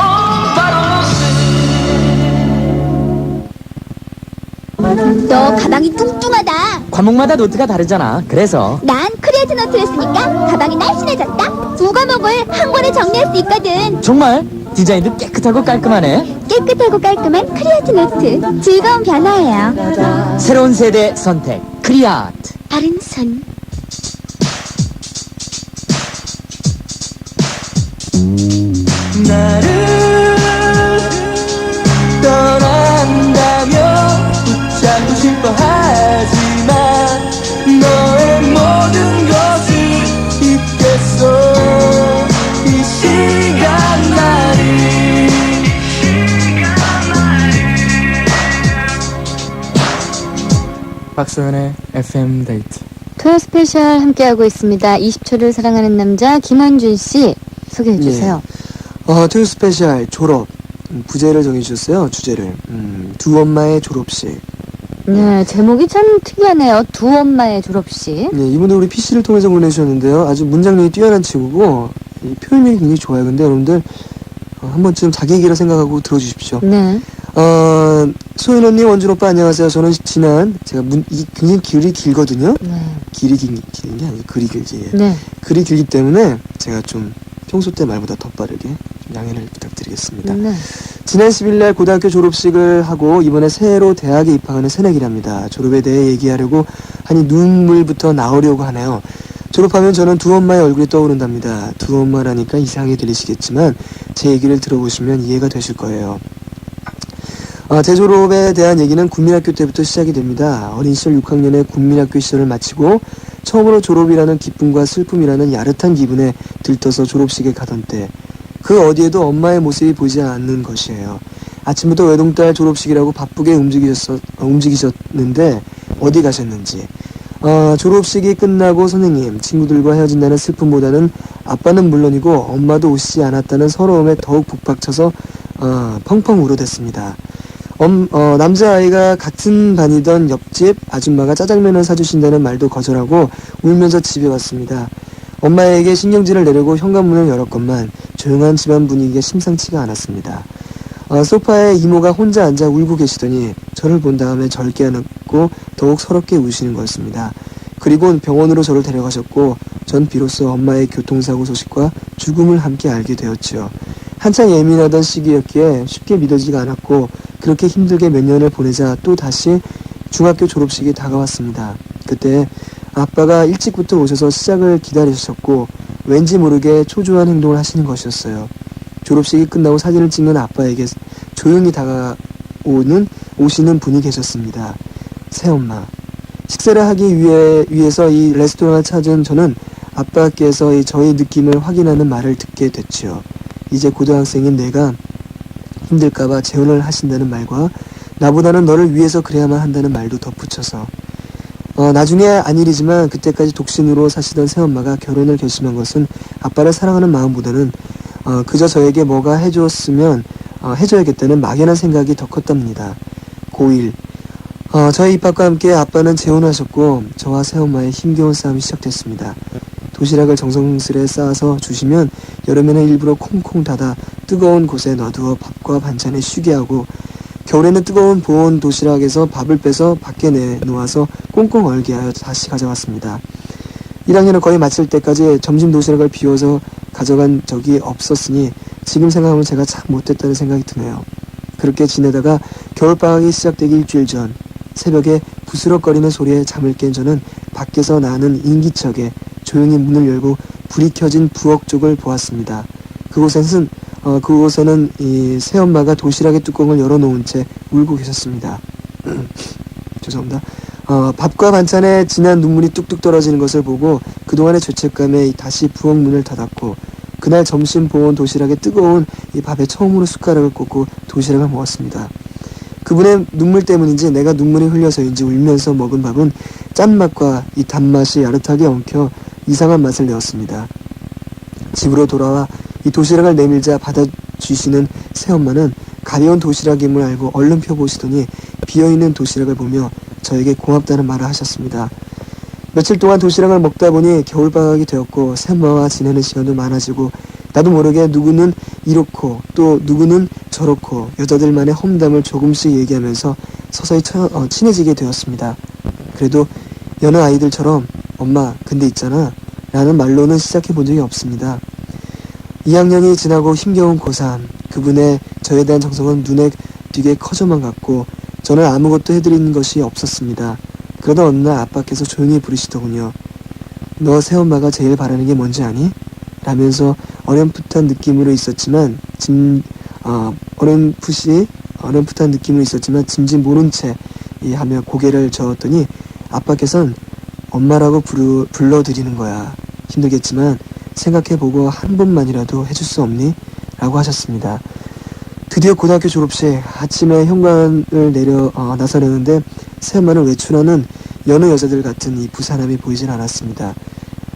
너 가방이 뚱뚱하다. 과목마다 노트가 다르잖아. 그래서 난 크리에이트 노트를 쓰니까 가방이 날씬해졌다. 두 과목을 한 권에 정리할 수 있거든. 정말 디자인도 깨끗하고 깔끔하네. 깨끗하고 깔끔한 크리에이트 노트. 즐거운 변화예요. 새로운 세대 선택 크리아트. 바른 손. 나를 떠난다며 붙잡고 싶어 하지만 너의 모든 것을 잊겠어. 박소연의 FM 데이트. 토요 스페셜 함께하고 있습니다. 20초를 사랑하는 남자 김원준 씨 소개해 주세요. 토요 스페셜 졸업 부제를 정해주셨어요. 주제를 두 엄마의 졸업식. 네, 제목이 참 특이하네요. 두 엄마의 졸업식. 네, 이분도 우리 PC를 통해서 보내주셨는데요. 아주 문장력이 뛰어난 친구고 이 표현력이 굉장히 좋아요. 근데 여러분들 한 번쯤 자기 얘기라 생각하고 들어주십시오. 네. 소연 언니, 원준 오빠 안녕하세요. 저는 지난 제가 이 굉장히 글이 길거든요. 네. 길이 긴 게 아니고 글이 길지. 네. 글이 길기 때문에 제가 좀 평소 때 말보다 더 빠르게 좀 양해를 부탁드리겠습니다. 네. 지난 10일날 고등학교 졸업식을 하고 이번에 새로 대학에 입학하는 새내기랍니다. 졸업에 대해 얘기하려고 하니 눈물부터 나오려고 하네요. 졸업하면 저는 두 엄마의 얼굴이 떠오른답니다. 두 엄마라니까 이상하게 들리시겠지만 제 얘기를 들어보시면 이해가 되실 거예요. 제 졸업에 대한 얘기는 국민학교 때부터 시작이 됩니다. 어린 시절 6학년의 국민학교 시절을 마치고 처음으로 졸업이라는 기쁨과 슬픔이라는 야릇한 기분에 들떠서 졸업식에 가던 때 그 어디에도 엄마의 모습이 보이지 않는 것이에요. 아침부터 외동딸 졸업식이라고 바쁘게 움직이셨는데 어디 가셨는지. 졸업식이 끝나고 선생님, 친구들과 헤어진다는 슬픔보다는 아빠는 물론이고 엄마도 오시지 않았다는 서러움에 더욱 북박쳐서 펑펑 울어댔습니다. 남자아이가 같은 반이던 옆집 아줌마가 짜장면을 사주신다는 말도 거절하고 울면서 집에 왔습니다. 엄마에게 신경질을 내려고 현관문을 열었건만 조용한 집안 분위기가 심상치가 않았습니다. 소파에 이모가 혼자 앉아 울고 계시더니 저를 본 다음에 절 깨안고 더욱 서럽게 우시는 거였습니다. 그리고 병원으로 저를 데려가셨고 전 비로소 엄마의 교통사고 소식과 죽음을 함께 알게 되었지요. 한창 예민하던 시기였기에 쉽게 믿어지지가 않았고 그렇게 힘들게 몇 년을 보내자 또 다시 중학교 졸업식이 다가왔습니다. 그때 아빠가 일찍부터 오셔서 시작을 기다리셨고 왠지 모르게 초조한 행동을 하시는 것이었어요. 졸업식이 끝나고 사진을 찍는 아빠에게 조용히 오시는 분이 계셨습니다. 새엄마. 식사를 하기 위해서 이 레스토랑을 찾은 저는 아빠께서 저의 느낌을 확인하는 말을 듣게 됐지요. 이제 고등학생인 내가 힘들까봐 재혼을 하신다는 말과 나보다는 너를 위해서 그래야만 한다는 말도 덧붙여서 나중에 안일이지만 그때까지 독신으로 사시던 새엄마가 결혼을 결심한 것은 아빠를 사랑하는 마음보다는 그저 저에게 뭐가 해줘야겠다는 막연한 생각이 더 컸답니다. 고1 저의 입학과 함께 아빠는 재혼하셨고 저와 새엄마의 힘겨운 싸움이 시작됐습니다. 도시락을 정성스레 쌓아서 주시면 여름에는 일부러 콩콩 닫아 뜨거운 곳에 넣어두어 밥과 반찬에 쉬게 하고 겨울에는 뜨거운 보온 도시락에서 밥을 빼서 밖에 내놓아서 꽁꽁 얼게 하여 다시 가져왔습니다. 1학년을 거의 마칠 때까지 점심 도시락을 비워서 가져간 적이 없었으니 지금 생각하면 제가 참 못됐다는 생각이 드네요. 그렇게 지내다가 겨울방학이 시작되기 일주일 전 새벽에 부스럭거리는 소리에 잠을 깬 저는 밖에서 나는 인기척에 조용히 문을 열고 불이 켜진 부엌 쪽을 보았습니다. 그곳에는 이 새엄마가 도시락의 뚜껑을 열어놓은 채 울고 계셨습니다. 죄송합니다. 밥과 반찬에 진한 눈물이 뚝뚝 떨어지는 것을 보고 그동안의 죄책감에 다시 부엌 문을 닫았고 그날 점심 보온 도시락에 뜨거운 이 밥에 처음으로 숟가락을 꽂고 도시락을 먹었습니다. 그분의 눈물 때문인지 내가 눈물이 흘려서인지 울면서 먹은 밥은 짠맛과 이 단맛이 야릇하게 엉켜 이상한 맛을 내었습니다. 집으로 돌아와 이 도시락을 내밀자 받아주시는 새엄마는 가벼운 도시락임을 알고 얼른 펴보시더니 비어있는 도시락을 보며 저에게 고맙다는 말을 하셨습니다. 며칠 동안 도시락을 먹다 보니 겨울방학이 되었고 새엄마와 지내는 시간도 많아지고 나도 모르게 누구는 이렇고 또 누구는 저렇고 여자들만의 험담을 조금씩 얘기하면서 서서히 친해지게 되었습니다. 그래도 여느 아이들처럼 엄마 근데 있잖아 라는 말로는 시작해 본 적이 없습니다. 2학년이 지나고 힘겨운 고3 그분의 저에 대한 정성은 눈에 띄게 커져만 갔고 저는 아무것도 해드린 것이 없었습니다. 그러다 어느 날 아빠께서 조용히 부르시더군요. 너 새엄마가 제일 바라는 게 뭔지 아니? 라면서 어렴풋한 느낌으로 있었지만 짐짓 모른 채 하며 고개를 저었더니 아빠께서는 엄마라고 불러드리는 거야. 힘들겠지만 생각해보고 한 번만이라도 해줄 수 없니? 라고 하셨습니다. 드디어 고등학교 졸업식 아침에 현관을 나서려는데 새엄마는 외출하는 여느 여자들 같은 이 부산함이 보이진 않았습니다.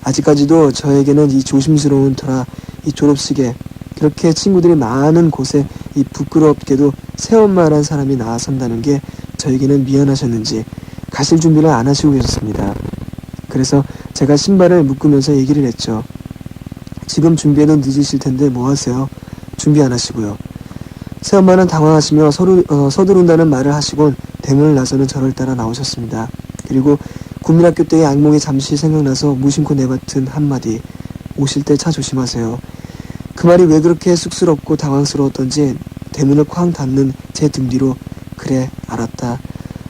아직까지도 저에게는 이 조심스러운 터라 이 졸업식에 그렇게 친구들이 많은 곳에 이 부끄럽게도 새엄마란 사람이 나선다는 게 저에게는 미안하셨는지 가실 준비를 안 하시고 계셨습니다. 그래서 제가 신발을 묶으면서 얘기를 했죠. 지금 준비해도 늦으실 텐데 뭐 하세요? 준비 안 하시고요. 새엄마는 당황하시며 서두른다는 말을 하시곤 대문을 나서는 저를 따라 나오셨습니다. 그리고 국민학교 때의 악몽이 잠시 생각나서 무심코 내뱉은 한마디, 오실 때 차 조심하세요. 그 말이 왜 그렇게 쑥스럽고 당황스러웠던지 대문을 쾅 닫는 제 등 뒤로 그래 알았다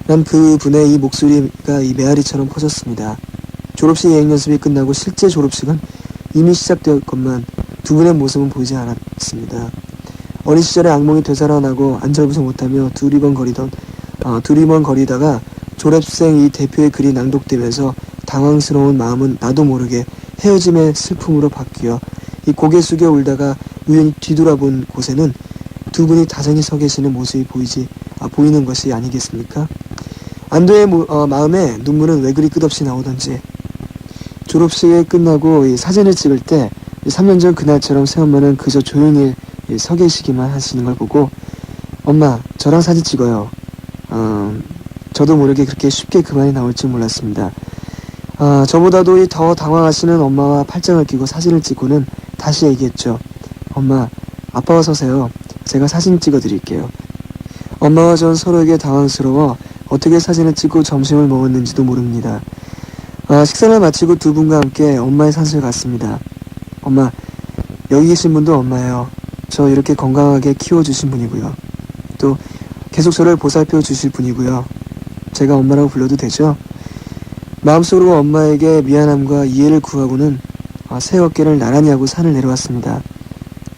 난 그분의 이 목소리가 이 메아리처럼 퍼졌습니다. 졸업식 예행 연습이 끝나고 실제 졸업식은 이미 시작되었건만 두 분의 모습은 보이지 않았습니다. 어린 시절의 악몽이 되살아나고 안절부절 못하며 두리번거리다가 졸업생 이 대표의 글이 낭독되면서 당황스러운 마음은 나도 모르게 헤어짐의 슬픔으로 바뀌어 이 고개 숙여 울다가 우연히 뒤돌아본 곳에는 두 분이 다정히 서 계시는 모습이 보이는 것이 아니겠습니까? 안도의 마음에 눈물은 왜 그리 끝없이 나오던지 졸업식이 끝나고 이 사진을 찍을 때 3년 전 그날처럼 새엄마는 그저 조용히 서 계시기만 하시는 걸 보고 엄마 저랑 사진 찍어요. 저도 모르게 그렇게 쉽게 그 말이 나올 줄 몰랐습니다. 저보다도 더 당황하시는 엄마와 팔짱을 끼고 사진을 찍고는 다시 얘기했죠. 엄마 아빠와 서세요. 제가 사진 찍어드릴게요. 엄마와 전 서로에게 당황스러워 어떻게 사진을 찍고 점심을 먹었는지도 모릅니다. 식사를 마치고 두 분과 함께 엄마의 산소에 갔습니다. 엄마 여기 계신 분도 엄마예요. 저 이렇게 건강하게 키워주신 분이고요. 또 계속 저를 보살펴 주실 분이고요. 제가 엄마라고 불러도 되죠? 마음속으로 엄마에게 미안함과 이해를 구하고는 새 어깨를 나란히 하고 산을 내려왔습니다.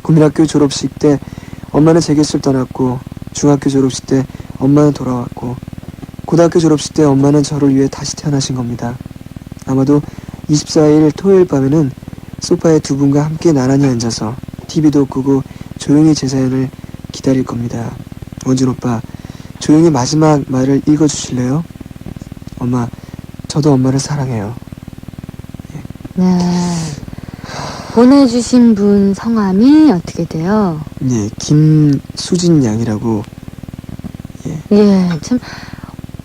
국민학교 졸업식 때 엄마는 제 곁을 떠났고 중학교 졸업식 때 엄마는 돌아왔고 고등학교 졸업식 때 엄마는 저를 위해 다시 태어나신 겁니다. 아마도 24일 토요일 밤에는 소파에 두 분과 함께 나란히 앉아서 TV도 끄고 조용히 제 사연을 기다릴 겁니다. 원준 오빠 조용히 마지막 말을 읽어주실래요? 엄마 저도 엄마를 사랑해요. 네. 보내주신 분 성함이 어떻게 돼요? 네, 김수진 양이라고. 예, 참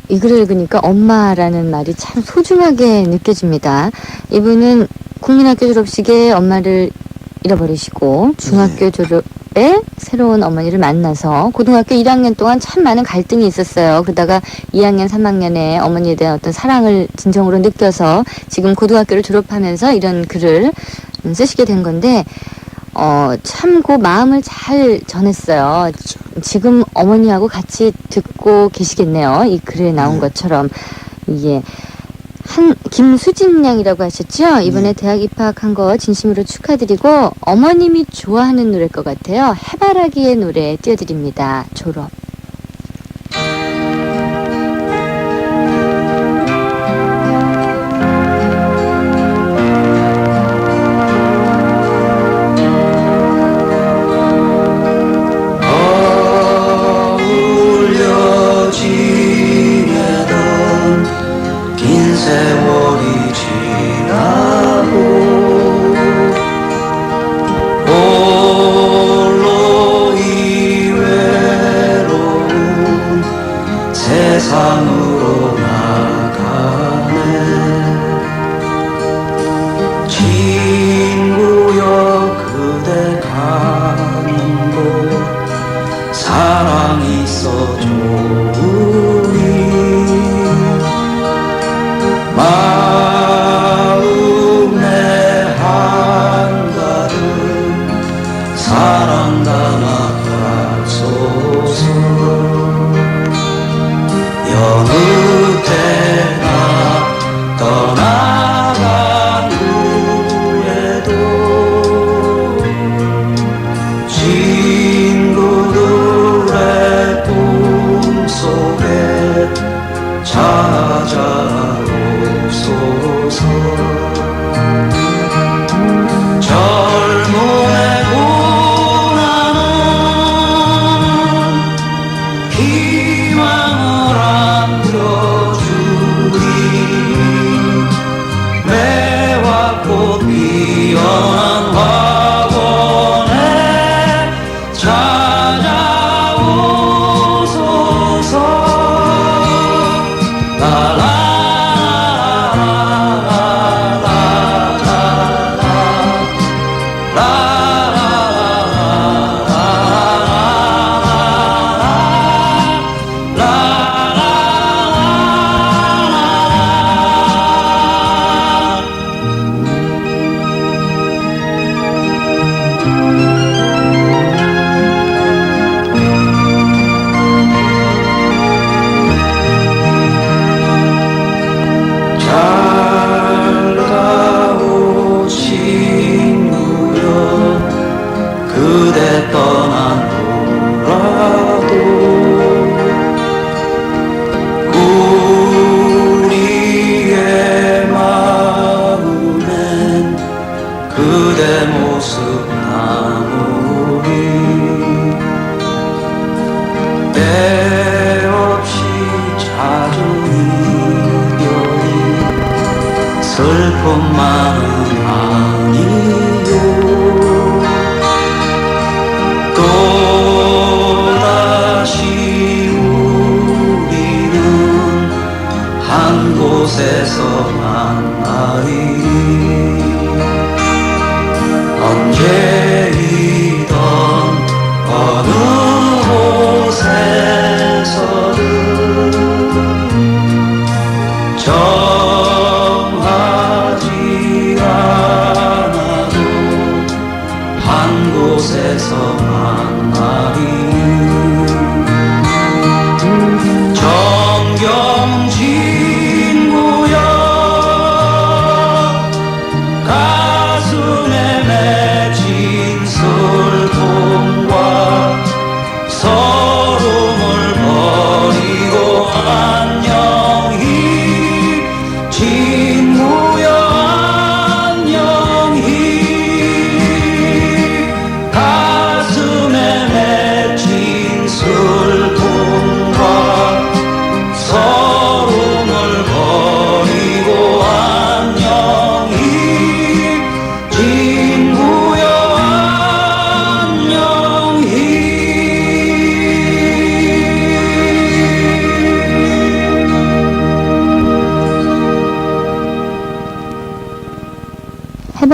이 글을 읽으니까 엄마라는 말이 참 소중하게 느껴집니다. 이분은 국민학교 졸업식에 엄마를 잃어버리시고 중학교 졸업에 새로운 어머니를 만나서 고등학교 1학년 동안 참 많은 갈등이 있었어요. 그러다가 2학년, 3학년에 어머니에 대한 어떤 사랑을 진정으로 느껴서 지금 고등학교를 졸업하면서 이런 글을 쓰시게 된 건데 참 그 마음을 잘 전했어요. 지금 어머니하고 같이 듣고 계시겠네요. 이 글에 나온 것처럼. 이게 김수진 양이라고 하셨죠? 이번에 대학 입학한 거 진심으로 축하드리고 어머님이 좋아하는 노래일 것 같아요. 해바라기의 노래 띄워드립니다. 졸업. 세월이 지나고 홀로 이 외로운 세상으로 나가네 친구여 그대 가는 곳 사랑이 있어 좋으니 마음에 한가득 사랑 담아 가소서 여느 때나 떠나간 후에도 친구들의 꿈속에 찾아오소서 젊음의 고난은 희망을 안겨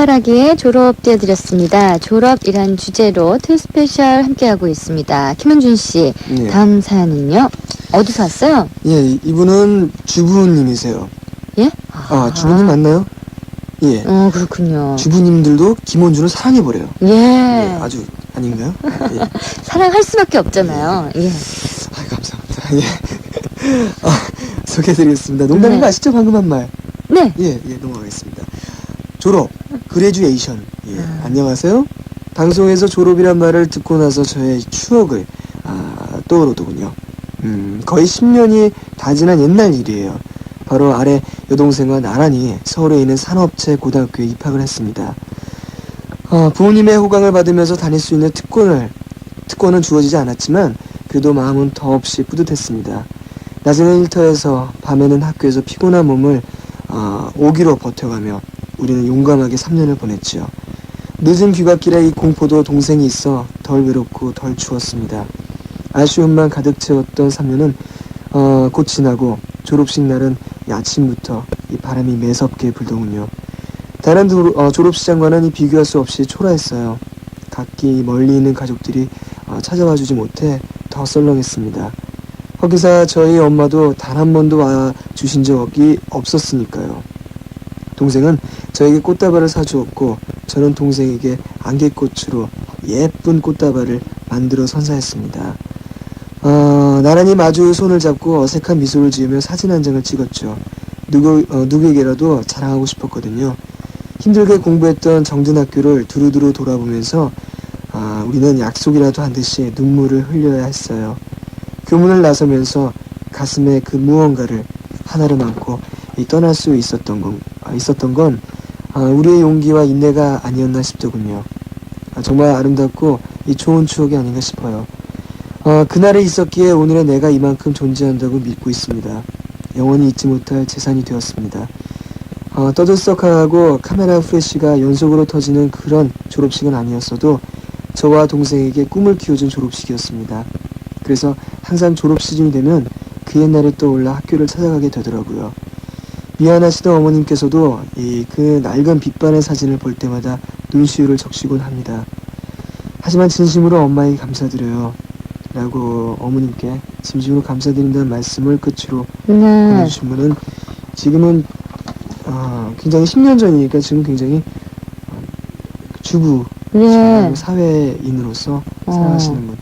해바라기의 졸업 띄워드렸습니다. 졸업이란 주제로 트스페셜 함께하고 있습니다. 김은준 씨, 예. 다음 사연은요? 어디서 왔어요? 예, 이분은 주부님이세요. 예? 주부님 맞나요? 예. 그렇군요. 주부님들도 김원준을 사랑해버려요. 예. 아주 아닌가요? 예. 사랑할 수밖에 없잖아요. 예. 감사합니다. 예. 소개해드리겠습니다. 농담인 거 아시죠? 방금 한 말. 네. 예, 넘어가겠습니다. 졸업, 그레듀에이션. 예, 안녕하세요. 방송에서 졸업이란 말을 듣고 나서 저의 추억을 떠오르더군요. 거의 10년이 다 지난 옛날 일이에요. 바로 아래 여동생과 나란히 서울에 있는 산업체 고등학교에 입학을 했습니다. 부모님의 호강을 받으면서 다닐 수 있는 특권은 주어지지 않았지만 그래도 마음은 더없이 뿌듯했습니다. 낮에는 일터에서 밤에는 학교에서 피곤한 몸을 오기로 버텨가며 우리는 용감하게 3년을 보냈지요. 늦은 귀갓길에 이 공포도 동생이 있어 덜 외롭고 덜 추웠습니다. 아쉬움만 가득 채웠던 3년은 곧 지나고 졸업식 날은 아침부터 이 바람이 매섭게 불더군요. 다른 졸업식장과는 비교할 수 없이 초라했어요. 각기 멀리 있는 가족들이 찾아와 주지 못해 더 썰렁했습니다. 거기서 저희 엄마도 단 한 번도 와 주신 적이 없었으니까요. 동생은 저에게 꽃다발을 사주었고 저는 동생에게 안개꽃으로 예쁜 꽃다발을 만들어 선사했습니다. 나란히 마주 손을 잡고 어색한 미소를 지으며 사진 한 장을 찍었죠. 누구에게라도 자랑하고 싶었거든요. 힘들게 공부했던 정든 학교를 두루두루 돌아보면서 우리는 약속이라도 한 듯이 눈물을 흘려야 했어요. 교문을 나서면서 가슴에 그 무언가를 하나로 안고 떠날 수 있었던 건 우리의 용기와 인내가 아니었나 싶더군요. 정말 아름답고 좋은 추억이 아닌가 싶어요. 그날에 있었기에 오늘의 내가 이만큼 존재한다고 믿고 있습니다. 영원히 잊지 못할 재산이 되었습니다. 떠들썩하고 카메라 후레쉬가 연속으로 터지는 그런 졸업식은 아니었어도 저와 동생에게 꿈을 키워준 졸업식이었습니다. 그래서 항상 졸업 시즌이 되면 그 옛날이 떠올라 학교를 찾아가게 되더라고요. 미안하시던 어머님께서도 그 낡은 빛반의 사진을 볼 때마다 눈시울을 적시곤 합니다. 하지만 진심으로 엄마에게 감사드려요 라고 어머님께 진심으로 감사드린다는 말씀을 끝으로 보내주신 분은 지금은 굉장히 10년 전이니까 지금 굉장히 주부 사회인으로서 살아가시는 분,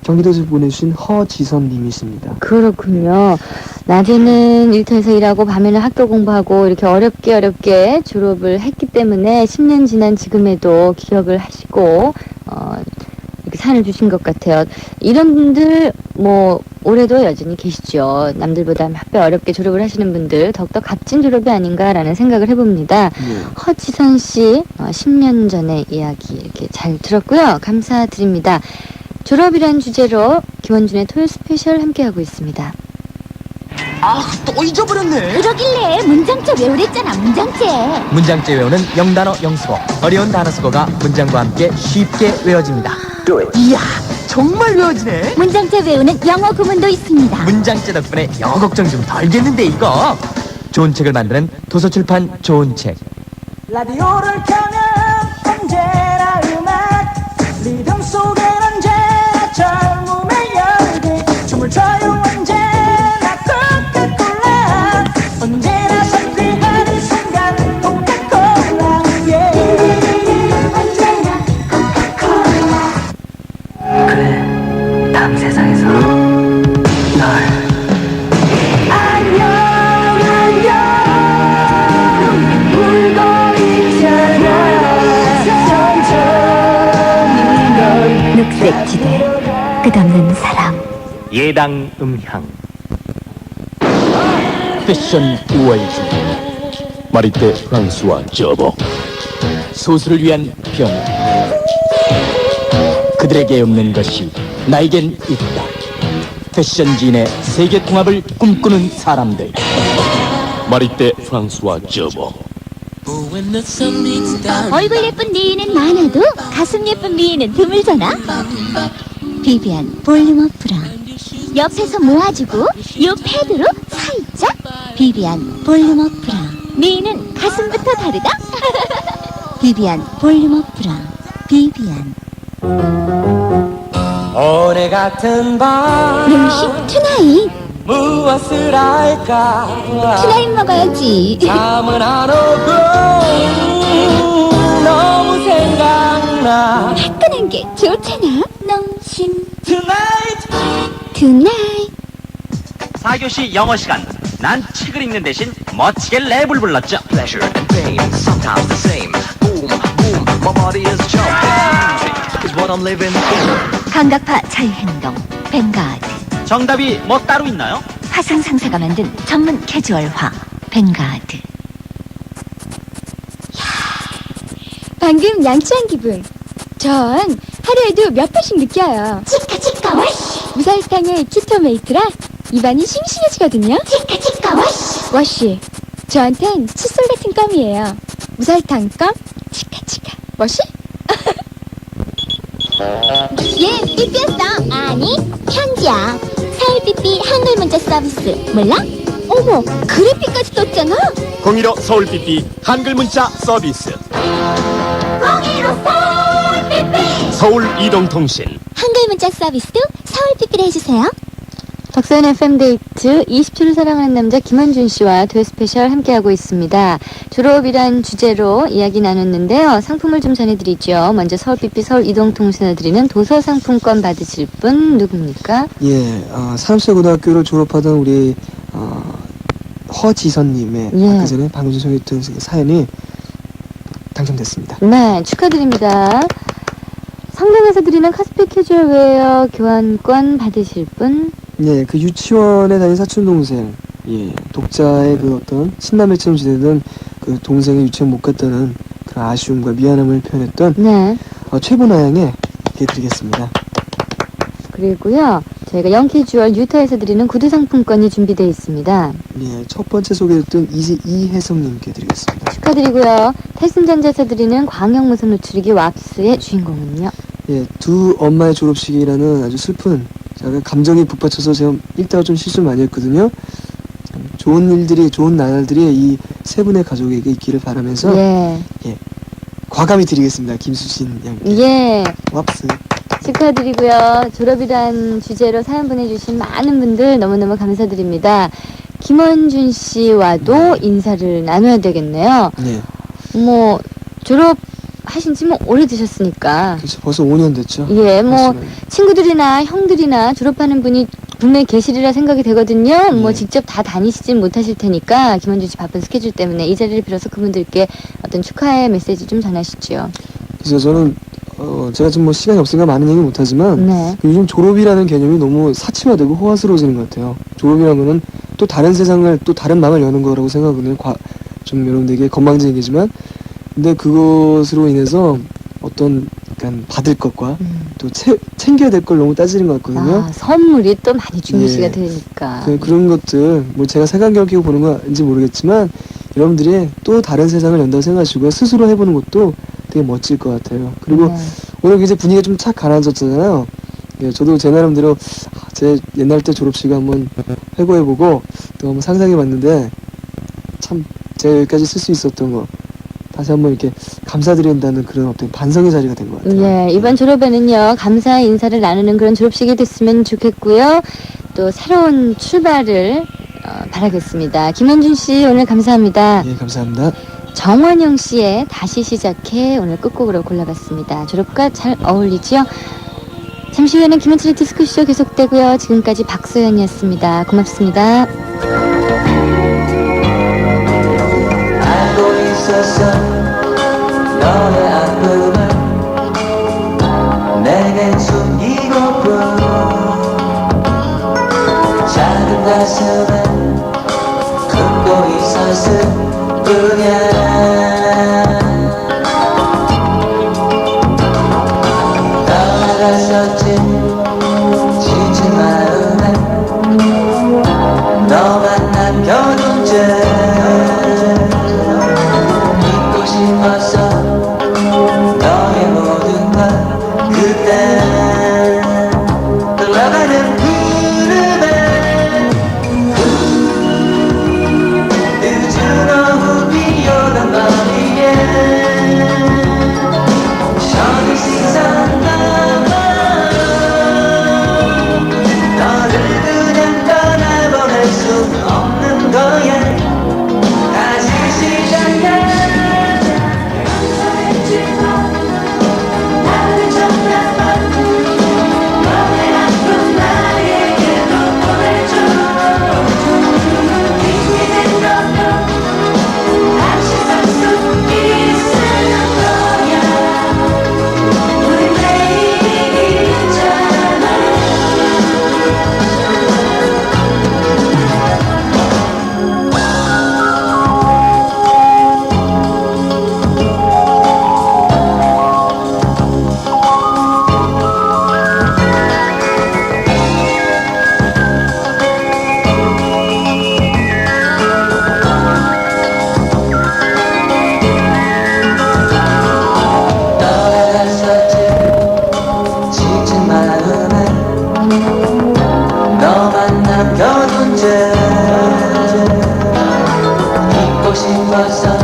경기도에서 보내주신 허지선님이십니다. 그렇군요. 낮에는 일터에서 일하고 밤에는 학교 공부하고 이렇게 어렵게 졸업을 했기 때문에 10년 지난 지금에도 기억을 하시고 이렇게 사연을 주신 것 같아요. 이런 분들 뭐 올해도 여전히 계시죠. 남들보다 몇 배 어렵게 졸업을 하시는 분들 더욱더 값진 졸업이 아닌가라는 생각을 해봅니다. 허지선 씨 10년 전의 이야기 이렇게 잘 들었고요. 감사드립니다. 졸업이란 주제로 김원준의 토요 스페셜 함께하고 있습니다. 또 잊어버렸네. 그러길래 문장체 외우랬잖아. 문장제 외우는 영단어 영수고, 어려운 단어 수고가 문장과 함께 쉽게 외워집니다. 이야, 정말 외워지네. 문장체 외우는 영어 구문도 있습니다. 문장제 덕분에 영어 걱정 좀 덜겠는데 이거. 좋은 책을 만드는 도서출판 좋은 책. 라디오를 켜면 언제나 음악, 리듬 속엔 언제나 젊음의 열기, 춤을 춰요 언제나 코카콜라, 언제나 상쾌한 순간 코카콜라, 언제나 코카콜라. 그래, 다음 세상에서 널 녹색지대 끝없는 사랑. 예당 음향. 패션 월드. 마리떼 프랑스와 저버. 소수를 위한 병. 그들에게 없는 것이 나에겐 있다. 패션지인의 세계 통합을 꿈꾸는 사람들. 마리떼 프랑스와 저버. 얼굴 예쁜 미인은 많아도 가슴 예쁜 미인은 드물잖아. 비비안 볼륨업 브라. 옆에서 모아주고 요 패드로 살짝. 비비안 볼륨업 브라. 미인은 가슴부터 다르다. 비비안 볼륨업 브라. 비비안. 오늘 같은 밤 명식 투나잇. 무엇을 할까? 투나잇 먹어야지. 잠은 안 오고 너무 생각나. 화끈한 게 좋잖아. 농심 Tonight. 투나잇. 4교시 영어 시간. 난 책을 읽는 대신 멋지게 랩을 불렀죠. Pleasure and pain, sometimes the same. Boom, boom, my body is jumping. Is what I'm living in. 감각파 자유행동 뱅가드. 정답이 뭐 따로 있나요? 화상 상사가 만든 전문 캐주얼화 뱅가드. 방금 양치한 기분. 전 하루에도 몇 번씩 느껴요. 치카 워시. 무설탕의 키토메이트라 입안이 싱싱해지거든요. 치카 워시. 워시. 저한텐 칫솔 같은 껌이에요. 무설탕 껌, 치카 워시. 얘 삐삐였어. 아니 편지야. 서울삐삐 한글 문자 서비스 몰라? 어머 그래픽까지 떴잖아. 015 서울삐삐 한글 문자 서비스. 015 서울삐삐. 서울 이동통신. 한글 문자 서비스도 서울삐삐를 해주세요. 박서연 FM데이트 27을 사랑하는 남자 김원준 씨와 도요 스페셜 함께하고 있습니다. 졸업이란 주제로 이야기 나눴는데요. 상품을 좀 전해드리죠. 먼저 서울삐삐 서울 이동통신을 드리는 도서상품권 받으실 분 누굽니까? 예, 사람수고등학교를 졸업하던 우리 허지선님의 아까 전에 방금 전에 소개했던 사연이 당첨됐습니다. 네, 축하드립니다. 성당에서 드리는 카스피 캐주얼 웨어 교환권 받으실 분? 예, 그 유치원에 다니는 사촌 동생, 예, 독자의 그 어떤 친남매처럼 지내던 그 동생의 유치원 못 갔다는 그런 아쉬움과 미안함을 표현했던 최보나 양에 드리겠습니다. 그리고요, 저희가 영캐주얼 유타에서 드리는 구두 상품권이 준비되어 있습니다. 예, 첫 번째 소개했던 이혜성님께 드리겠습니다. 축하드리고요. 탈순전자에서 드리는 광역무선 노출이기 왁스의 주인공은요? 예, 두 엄마의 졸업식이라는 아주 슬픈, 제가 감정이 북받쳐서 제가 읽다가 좀 실수를 많이 했거든요. 좋은 일들이, 좋은 나날들이 이 세 분의 가족에게 있기를 바라면서 예, 과감히 드리겠습니다. 김수진 양. 예. 왑스. 축하드리고요. 졸업이란 주제로 사연 보내주신 많은 분들 너무너무 감사드립니다. 김원준 씨와도 인사를 나눠야 되겠네요. 네. 뭐 졸업하신 지 뭐 오래되셨으니까. 그렇죠. 벌써 5년 됐죠. 예, 뭐 그렇지만. 친구들이나 형들이나 졸업하는 분이 분명히 계시리라 생각이 되거든요. 뭐 직접 다 다니시진 못하실 테니까 김원준 씨 바쁜 스케줄 때문에 이 자리를 빌어서 그분들께 어떤 축하의 메시지 좀 전하시죠. 그래서 저는 제가 지금 뭐 시간이 없으니까 많은 얘기 못하지만 네. 요즘 졸업이라는 개념이 너무 사치화되고 호화스러워지는 것 같아요. 졸업이라면은 또 다른 세상을 또 다른 망을 여는 거라고 생각하는 좀 여러분들에게 건방진 얘기지만 근데 그것으로 인해서 어떤 약간 받을 것과 또 챙겨야 될 걸 너무 따지는 것 같거든요. 아, 선물이 또 많이 중요시가 예. 되니까. 그런 것들 뭐 제가 색안경 끼고 보는 건지 모르겠지만 여러분들이 또 다른 세상을 연다고 생각하시고 스스로 해보는 것도 되게 멋질 것 같아요. 그리고 네. 오늘 굉장히 분위기가 좀 착 가라앉았잖아요. 예, 저도 제 나름대로 제 옛날 때 졸업식을 한번 회고해보고 또 한번 상상해봤는데 참 제가 여기까지 쓸 수 있었던 거 다시 한번 이렇게 감사드린다는 그런 어떤 반성의 자리가 된 것 같아요. 네, 이번 졸업에는요 감사의 인사를 나누는 그런 졸업식이 됐으면 좋겠고요. 또 새로운 출발을 바라겠습니다. 김원준 씨 오늘 감사합니다. 예, 감사합니다. 정원영 씨의 다시 시작해 오늘 끝곡으로 골라봤습니다. 졸업과 잘 어울리죠? 잠시 후에는 김현철의 디스크쇼 계속되고요. 지금까지 박소연이었습니다. 고맙습니다. 알고 있었어 너의 아픔을 내게 숨기고픈 작은 가슴에 품고 있었을 뿐이야 떠나갔었지 지친 마음에 너만 남겨둔 채 싶었어 너의 모든 걸 그때 흘러가는 구름에 늦은 오후 비 오던 거리에 저기 씻었나봐 너를 그냥 떠나보낼 수 없는 거야 다시 시작해 너만 남겨둔 채 잊고 싶었어